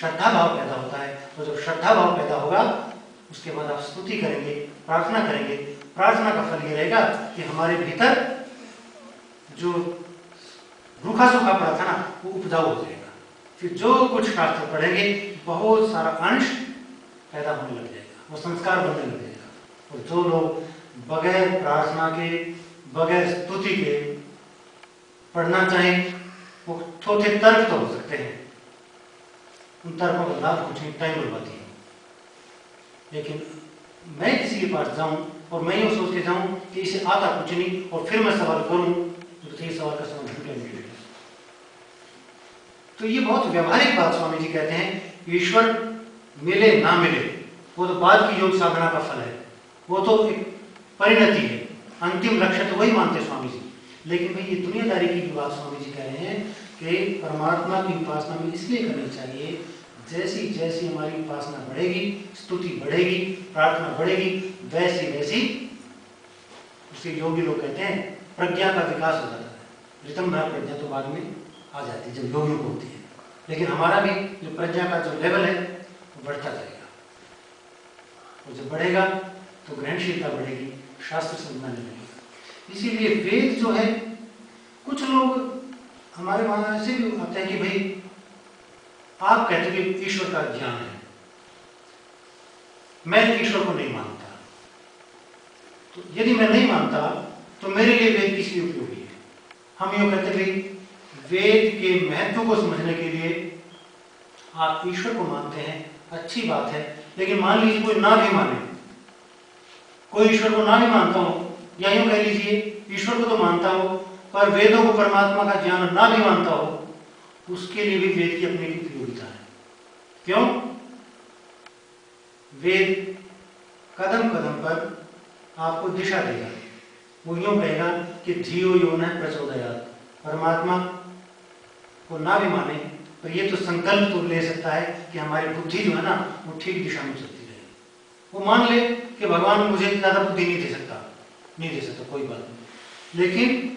श्रद्धा भाव पैदा होता है, और जब श्रद्धा भाव पैदा होगा उसके बाद आप स्तुति करेंगे, प्रार्थना करेंगे। प्रार्थना का फल ये रहेगा कि हमारे भीतर जो रूखा सूखा पड़ा था ना वो उपजाऊ हो जाएगा, फिर जो कुछ शास्त्र पढ़ेंगे बहुत सारा अंश पैदा होने लग जाएगा, वो संस्कार बनने लग जाएगा। और जो लोग बगैर प्रार्थना के, बगैर स्तुति के पढ़ना चाहें, वो थोड़े तर्क तो हो सकते हैं, उन तर्कों का लाभ कुछ नहीं, टाइम बर्बादी है। लेकिन मैं किसी के पास जाऊं और मैं ये सोच के जाऊं कि इसे आता कुछ नहीं और फिर मैं सवाल करूं तो ये सवाल का समाधान क्या मिलेगा। तो ये बहुत व्यवहारिक बात स्वामी जी कहते हैं। ईश्वर मिले ना मिले वो तो बाद की योग साधना का फल है, वो तो एक परिणति है, अंतिम लक्ष्य तो वही मानते स्वामी जी। लेकिन भाई ये दुनियादारी की बात स्वामी जी कह रहे हैं कि परमात्मा की उपासना में इसलिए करनी चाहिए जैसी जैसी हमारी उपासना बढ़ेगी, स्तुति बढ़ेगी, प्रार्थना बढ़ेगी, वैसी वैसी उसे योगी लोग कहते हैं प्रज्ञा का विकास हो जाता है। रितम भाव प्रज्ञा तो बाद में आ जाती है जब योगियों को होती है, लेकिन हमारा भी जो प्रज्ञा का जो लेवल है वो बढ़ता जाएगा। और जब बढ़ेगा तो ग्रहणशीलता बढ़ेगी, शास्त्र समझने लगेगा। इसीलिए वेद जो है, कुछ लोग हमारे वहां ऐसे भी आते हैं कि भाई आप कहते हैं कि ईश्वर का ज्ञान है, मैं ईश्वर को नहीं मानता, तो यदि मैं नहीं मानता तो मेरे लिए वेद किस लिए उपयोगी है। हम यूँ कहते भाई वेद के महत्व को समझने के लिए आप ईश्वर को मानते हैं, अच्छी बात है, लेकिन मान लीजिए कोई ना भी माने, कोई ईश्वर को ना भी मानता हो, या यूँ कह लीजिए ईश्वर को तो मानता हो पर वेदों को, परमात्मा का ज्ञान ना भी मानता हो, उसके लिए भी वेद की अपनी उपयोगिता है। क्यों? वेद कदम कदम पर आपको दिशा देगा। वो यूं कहेगा कि धियो यो न प्रचोदयात्, परमात्मा को ना भी माने पर ये तो संकल्प तो ले सकता है कि हमारी बुद्धि जो है ना वो ठीक दिशा में चलती रहे। वो मान ले कि भगवान मुझे ज्यादा बुद्धि नहीं दे सकता, कोई बात नहीं। लेकिन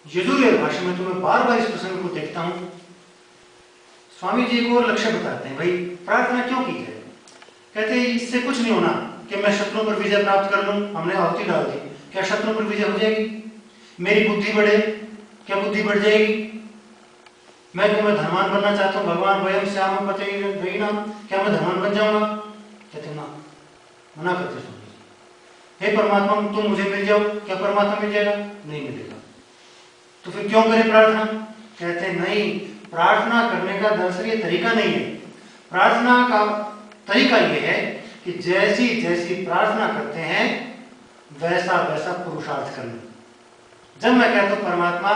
यजुर्वेद भाषा में तो मैं बार बार इस प्रसंग को देखता हूं। स्वामी जी को लक्ष्य बताते हैं, भाई प्रार्थना क्यों की है? कहते हैं इससे कुछ नहीं होना कि मैं शत्रुओं पर विजय प्राप्त कर लूं, हमने आहुति डाल दी, क्या शत्रुओं पर विजय हो जाएगी? मेरी बुद्धि बढ़े, क्या बुद्धि बढ़ जाएगी? मैं धनवान बनना चाहता हूँ, भगवान वयम श्याम पते गईना, क्या मैं धनवान बन जाऊंगा? कहते ना, मना करते स्वामी जी। हे परमात्मा तुम मुझे मिल जाओ, क्या परमात्मा मिल जाएगा? नहीं मिलेगा। तो फिर क्यों करें प्रार्थना? कहते नहीं, प्रार्थना करने का दरअसल ये तरीका नहीं है। प्रार्थना का तरीका ये है कि जैसी जैसी प्रार्थना करते हैं वैसा वैसा पुरुषार्थ करना। जब मैं कहता हूं परमात्मा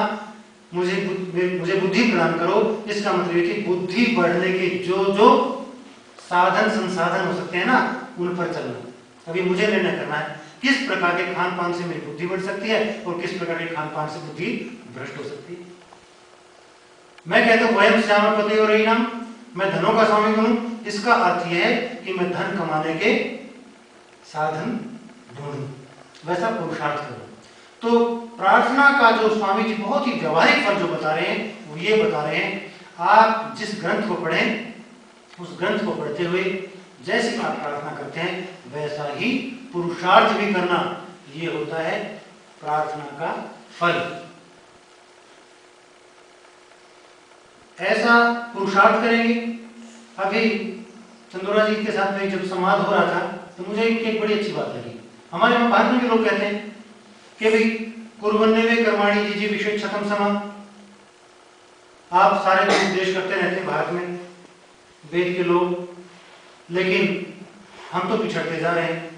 मुझे बुद्धि प्रदान करो, इसका मतलब है कि बुद्धि बढ़ने के जो जो साधन संसाधन हो सकते हैं ना, उन पर चलना। अभी मुझे निर्णय करना है किस प्रकार के खान पान से मेरी बुद्धि बढ़ सकती है और किस प्रकार के खान पान से बुद्धि भ्रष्ट हो सकती है। मैं कहता हूं वयम श्याम पते और नाम, मैं धनों का स्वामी बनूं, इसका अर्थ यह है कि मैं धन कमाने के साधन ढूंढूं, वैसा पुरुषार्थ करूं। तो प्रार्थना का जो स्वामी जी बहुत ही व्यवहारिक फल जो बता रहे हैं वो ये बता रहे हैं, आप जिस ग्रंथ को पढ़ें उस ग्रंथ को पढ़ते हुए जैसे आप प्रार्थना करते हैं वैसा ही पुरुषार्थ भी करना, ये होता है प्रार्थना का फल। ऐसा पुरुषार्थ करेंगे। अभी चंदोरा जी के साथ में जब संवाद हो रहा था तो मुझे एक बड़ी अच्छी बात लगी। हमारे यहाँ भारत में भी लोग कहते हैं कि भाई कुर्वन्नेवे कर्माणि जी विषय छतम समा, आप सारे उपदेश करते रहते हैं भारत में वेद के लोग, लेकिन हम तो पिछड़ते जा रहे हैं।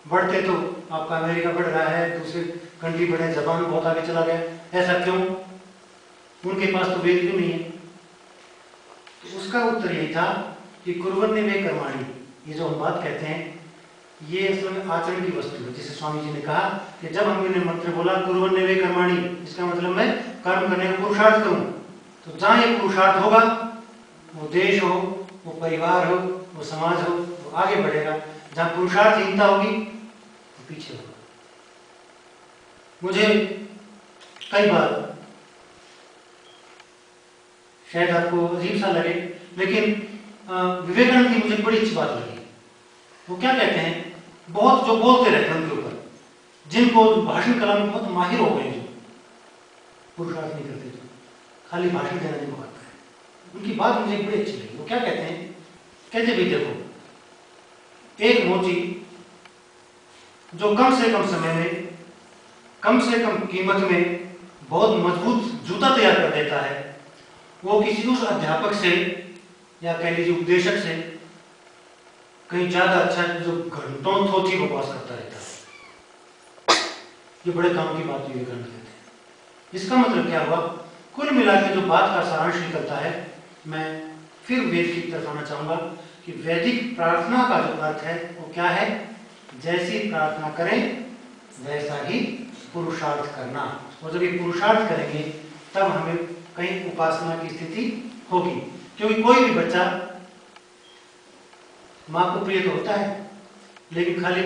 बढ़ते तो आपका अमेरिका बढ़ रहा है, दूसरे कंट्री बढ़े, जापान बहुत आगे चला गया, ऐसा क्यों? उनके पास तो वेद भी नहीं है। तो उसका उत्तर यही था कि कुर्वन्नेवे कर्माणि, ये जो हम बात कहते हैं ये असल में आचरण की वस्तु है। जैसे स्वामी जी ने कहा कि जब हमने मंत्र बोला कुर्वन्नेवे कर्माणि, इसका मतलब मैं कर्म करने का पुरुषार्थ करूं। तो जहां ये पुरुषार्थ होगा, वो देश हो, वो परिवार हो, वो समाज हो, वो आगे बढ़ेगा। जहां पुरुषार्थहीनता होगी वो पीछे होगा। मुझे कई बार, शायद आपको अजीब सा लगे, लेकिन विवेकानंद की मुझे बड़ी अच्छी बात लगी। वो क्या कहते हैं, बहुत जो बोलते रहते हैं उनके ऊपर, जिनको भाषण कला में बहुत माहिर हो गए, जो पुरुषार्थ नहीं करते, जो खाली भाषण देना जिनको आता है, उनकी बात मुझे बड़ी अच्छी लगी। वो क्या कहते हैं, कहते भाई देखो, एक मोची जो कम से कम समय में, कम से कम कीमत में बहुत मजबूत जूता तैयार कर देता है, वो किसी उस अध्यापक से या कह लीजिए उपदेशक से कहीं ज्यादा अच्छा है जो घंटों थोथी बकवास करता रहता है। ये बड़े काम की बात विवेकानंद कहते हैं। इसका मतलब क्या हुआ, कुल मिलाकर जो बात का सारांश निकलता है, मैं फिर वेद की तरफ आना चाहूंगा कि वैदिक प्रार्थना का जो अर्थ है वो क्या है, जैसी प्रार्थना करें वैसा ही पुरुषार्थ करना। और जब ये पुरुषार्थ करेंगे तब हमें कहीं उपासना की स्थिति होगी। क्योंकि कोई भी बच्चा माँ को प्रिय तो होता है, लेकिन खाली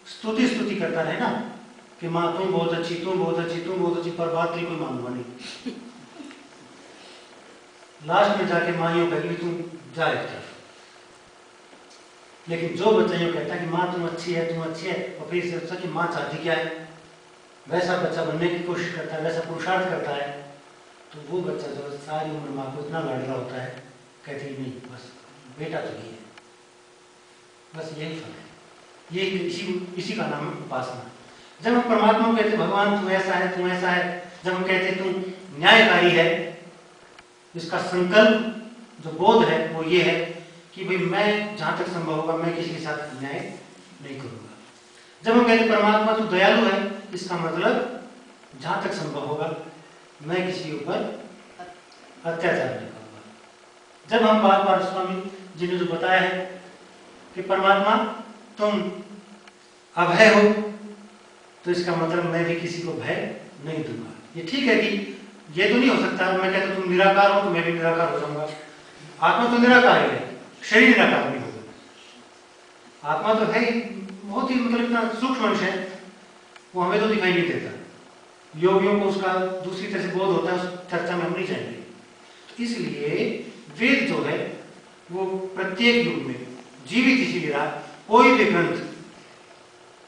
स्तुति करता रहे ना कि माँ तुम बहुत अच्छी, तुम बहुत अच्छी, तुम बहुत अच्छी, पर बात की कोई मानूंगा नहीं। लास्ट में जाके माँ यूं कहेगी तुम जा एक तरफ। लेकिन जो बच्चा यूं कहता है कि माँ तुम अच्छी है, तुम अच्छी है, और फिर सोचता कि माँ चाहती क्या है, वैसा बच्चा बनने की कोशिश करता है, वैसा पुरुषार्थ करता है, तो वो बच्चा जो सारी उम्र माँ को इतना लाडला होता है, कहती है नहीं बस बेटा तो नहीं है। बस यही फल है, ये इसी का नाम है उपासना। जब हम परमात्मा को कहते भगवान तू ऐसा है, तू ऐसा है, जब हम कहते तू न्यायकारी है, इसका संकल्प जो बोध है वो ये है कि भाई मैं जहां तक संभव होगा मैं किसी के साथ न्याय नहीं करूंगा। जब हम कहते परमात्मा तू दयालु है, इसका मतलब जहां तक संभव होगा मैं किसी के ऊपर अत्याचार नहीं करूंगा। जब हम बार बार स्वामी जी ने जो बताया है कि परमात्मा तुम अभय हो, तो इसका मतलब मैं भी किसी को भय नहीं दूंगा। ये ठीक है कि ये तो नहीं हो सकता मैं कहता तुम निराकार हो तो मैं भी निराकार हो जाऊंगा। आत्मा तो निराकार है, शरीर निराकार नहीं होगा। आत्मा तो है बहुत ही मतलब इतना सूक्ष्म अंश है, वो हमें तो दिखाई नहीं देता। योगियों को उसका दूसरी तरह से बोध होता है, उस चर्चा में हम नहीं जाएंगे। तो इसलिए वेद जो है वो प्रत्येक युग में जीवित इसीलिए रहा, कोई भी ग्रंथ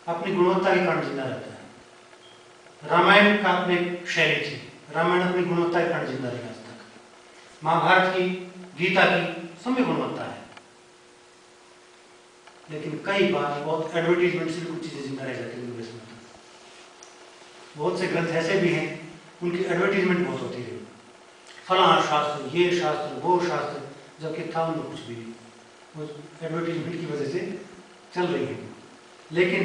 अपनी गुणवत्ता के कारण जिंदा रहता है। रामायण का अपने शैली थी, रामायण अपनी गुणवत्ता के कारण जिंदा रहा आज तक। महाभारत की, गीता की सब में गुणवत्ता है, लेकिन कई बार बहुत एडवर्टीजमेंट से कुछ चीजें जिंदा रह जाती है। बहुत से ग्रंथ ऐसे भी हैं उनकी एडवर्टीजमेंट बहुत होती है, फलाना शास्त्र, ये शास्त्र, वो शास्त्र, जबकि था उनमें कुछ भी नहीं, वो एडवर्टीजमेंट की वजह से चल रही है। लेकिन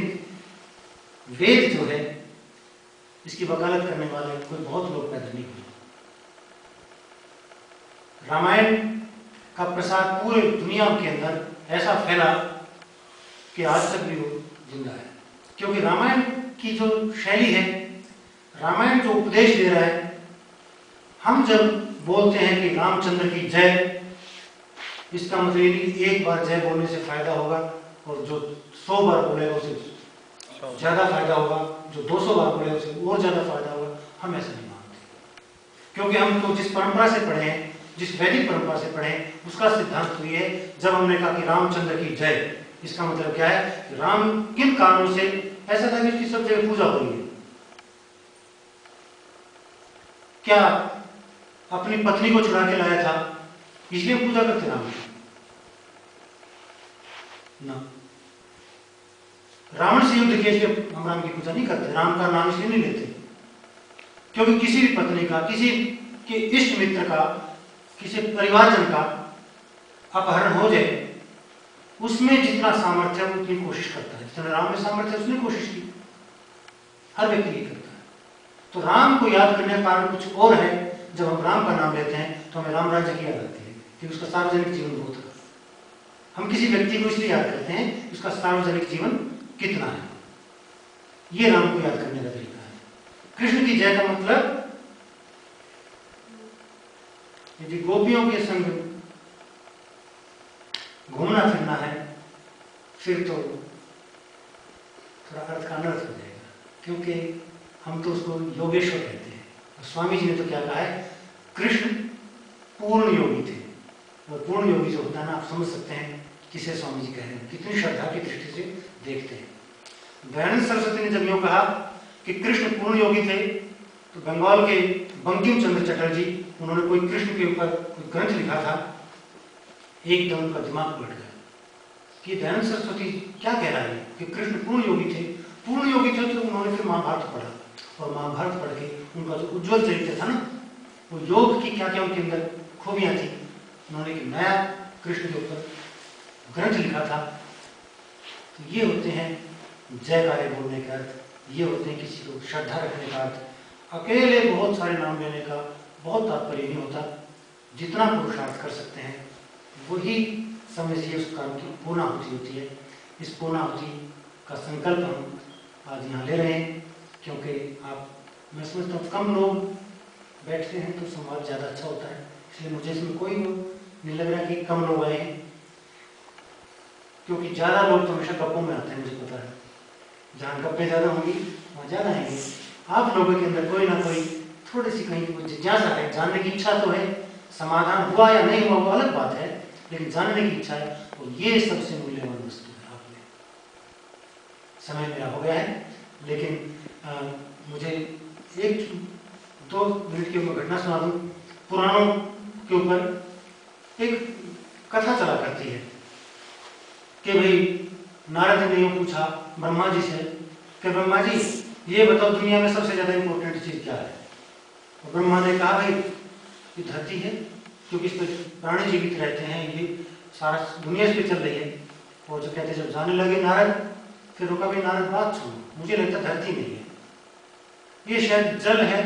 वेद जो है इसकी वकालत करने वाले कोई बहुत लोग पैदा नहीं हुए। रामायण का प्रसार पूरे दुनिया के अंदर ऐसा फैला कि आज तक भी वो जिंदा है, क्योंकि रामायण की जो शैली है, रामायण जो उपदेश दे रहा है, हम जब बोलते हैं कि रामचंद्र की जय, इसका मतलब ये नहीं एक बार जय बोलने से फायदा होगा और जो 100 बार बोलेगा उसे ज्यादा फायदा होगा, जो 200 बार बोलेगा उसे और ज्यादा फायदा होगा। हम ऐसा नहीं मानते, क्योंकि हम तो जिस परंपरा से पढ़े हैं, जिस वैदिक परंपरा से पढ़े हैं, उसका सिद्धांत तो ये है, जब हमने कहा कि रामचंद्र की जय, इसका मतलब क्या है कि राम किन कारणों से ऐसा था कि उसकी सब जगह पूजा हो रही है। क्या अपनी पत्नी को छुड़ा के लाया था इसलिए पूजा करते राम ना? रावण से युद्ध के लिए हम राम की पूजा नहीं करते, राम का नाम इसलिए नहीं लेते क्योंकि किसी भी पत्नी का, किसी के इष्ट मित्र का, किसी परिवारजन का अपहरण हो जाए, उसमें जितना सामर्थ्य है उतनी कोशिश करता है। जितना राम में सामर्थ्य उसने कोशिश की, हर व्यक्ति ये करता है। तो राम को याद करने का कारण कुछ और है। जब हम राम का नाम लेते हैं तो हमें राम राज्य की याद आती है कि उसका सार्वजनिक जीवन बहुत है। हम किसी व्यक्ति को इसलिए याद करते हैं कि उसका सार्वजनिक जीवन कितना है, ये राम को याद करने का तरीका है। कृष्ण की जय का मतलब यदि गोपियों के संग घूमना फिरना है, फिर तो थोड़ा अर्थ का अनर्थ हो जाएगा, क्योंकि हम तो उसको योगेश्वर कहते हैं। स्वामी जी ने तो क्या कहा है, कृष्ण पूर्ण योगी थे। और पूर्ण योगी जो होता है ना, आप समझ सकते हैं किसे स्वामी जी कह रहे हैं, कितनी श्रद्धा की दृष्टि से देखते हैं। दयानंद सरस्वती ने जब यूँ कहा कि कृष्ण पूर्ण योगी थे, तो बंगाल के बंकिम चंद्र चटर्जी, उन्होंने कोई कृष्ण के ऊपर कोई ग्रंथ लिखा था, एकदम उनका दिमाग उलट गया कि दयानंद सरस्वती क्या कह रहा है कि कृष्ण पूर्ण योगी थे। पूर्ण योगी थे तो उन्होंने फिर महाभारत पढ़ा और महाभारत पढ़ के उनका जो उज्ज्वल चरित्र था ना, वो योग की क्या क्या उनके अंदर खूबियां थी, उन्होंने एक नया कृष्ण के ऊपर ग्रंथ लिखा था। तो ये होते हैं जयकारे बोलने का अर्थ, ये होते हैं किसी को श्रद्धा रखने का अर्थ। अकेले बहुत सारे नाम लेने का बहुत तात्पर्य नहीं होता, जितना पुरुषार्थ कर सकते हैं वही समय से उस काम की पूर्णाहुति होती है। इस पूर्णाहुति का संकल्प हम आज यहाँ ले रहे हैं, क्योंकि मैं समझता हूँ कम लोग बैठते हैं तो संवाद ज़्यादा अच्छा होता है, इसलिए मुझे इसमें कोई नहीं लग रहा कि कम लोग आए हैं, क्योंकि ज़्यादा लोग तो हमेशा गप्पों में आते हैं, मुझे पता है। जहाँ गप्पे ज़्यादा होंगी वहाँ ज़्यादा आएंगे। आप लोगों के अंदर कोई ना कोई थोड़ी सी कहीं कुछ जिज्ञासा है, जानने की इच्छा तो है, समाधान हुआ या नहीं हुआ वो अलग बात है, लेकिन जानने की इच्छा है, और ये सबसे मूल्यवान वस्तु है। आप में समय मेरा हो गया है, लेकिन मुझे 1-2 मिनट की घटना सुना दूं। पुराणों के ऊपर एक कथा चला करती है कि भाई नारद ने यूँ पूछा ब्रह्मा जी से कि ब्रह्मा जी ये बताओ दुनिया में सबसे ज़्यादा इम्पोर्टेंट चीज़ क्या है। और ब्रह्मा ने कहा भाई ये धरती है, क्योंकि इस पर प्राणी जीवित रहते हैं, ये सारा दुनिया इस पर चल रही है। और जो कहते जब जाने लगे नारद, फिर रुका भाई नारद बात सुनो, मुझे लगता धरती नहीं है, ये शायद जल है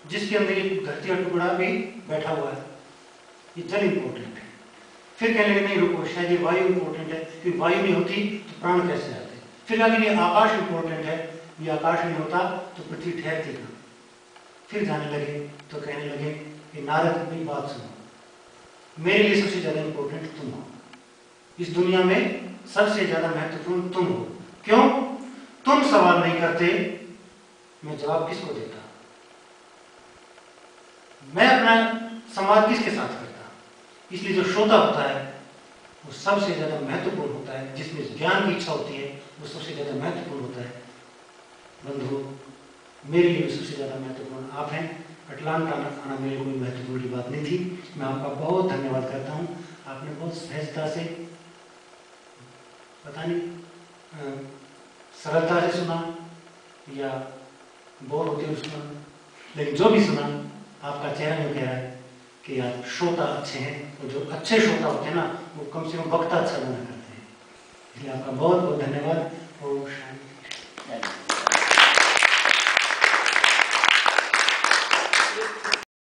जिसके अंदर ये धरती का टुकड़ा भी बैठा हुआ है, ये जल इम्पोर्टेंट है। फिर कहने लगे नहीं रुको, शायद ये वायु इम्पोर्टेंट है, क्योंकि वायु नहीं होती तो प्राण कैसे आते। फिर आगे ये आकाश इम्पोर्टेंट है, ये आकाश नहीं होता तो पृथ्वी ठहरती ना। फिर जाने लगे तो कहने लगे कि नारद मेरी बात सुनो, मेरे लिए सबसे ज्यादा इम्पोर्टेंट तुम हो, इस दुनिया में सबसे ज्यादा महत्वपूर्ण तुम हो। क्यों? तुम सवाल नहीं करते, मैं जवाब किसको देता, मैं अपना संवाद किसके साथ करता। इसलिए जो श्रोता होता है वो सबसे ज्यादा महत्वपूर्ण होता है, जिसमें ज्ञान की इच्छा होती है वो सबसे ज्यादा महत्वपूर्ण होता है। बंधु, मेरे लिए सबसे ज्यादा महत्वपूर्ण आप हैं। अटलांटा आना मेरे कोई महत्वपूर्ण की बात नहीं थी। मैं आपका बहुत धन्यवाद करता हूँ, आपने बहुत सहजता से, पता नहीं सरलता से सुना या बोर होते हुए सुना, लेकिन जो भी सुना आपका चेहरा यूँ कह रहा है कि आप श्रोता अच्छे हैं, और जो अच्छे श्रोता होते हैं ना वो कम से कम वक्ता अच्छा बना करते हैं। इसलिए आपका बहुत बहुत धन्यवाद। ओम शांति।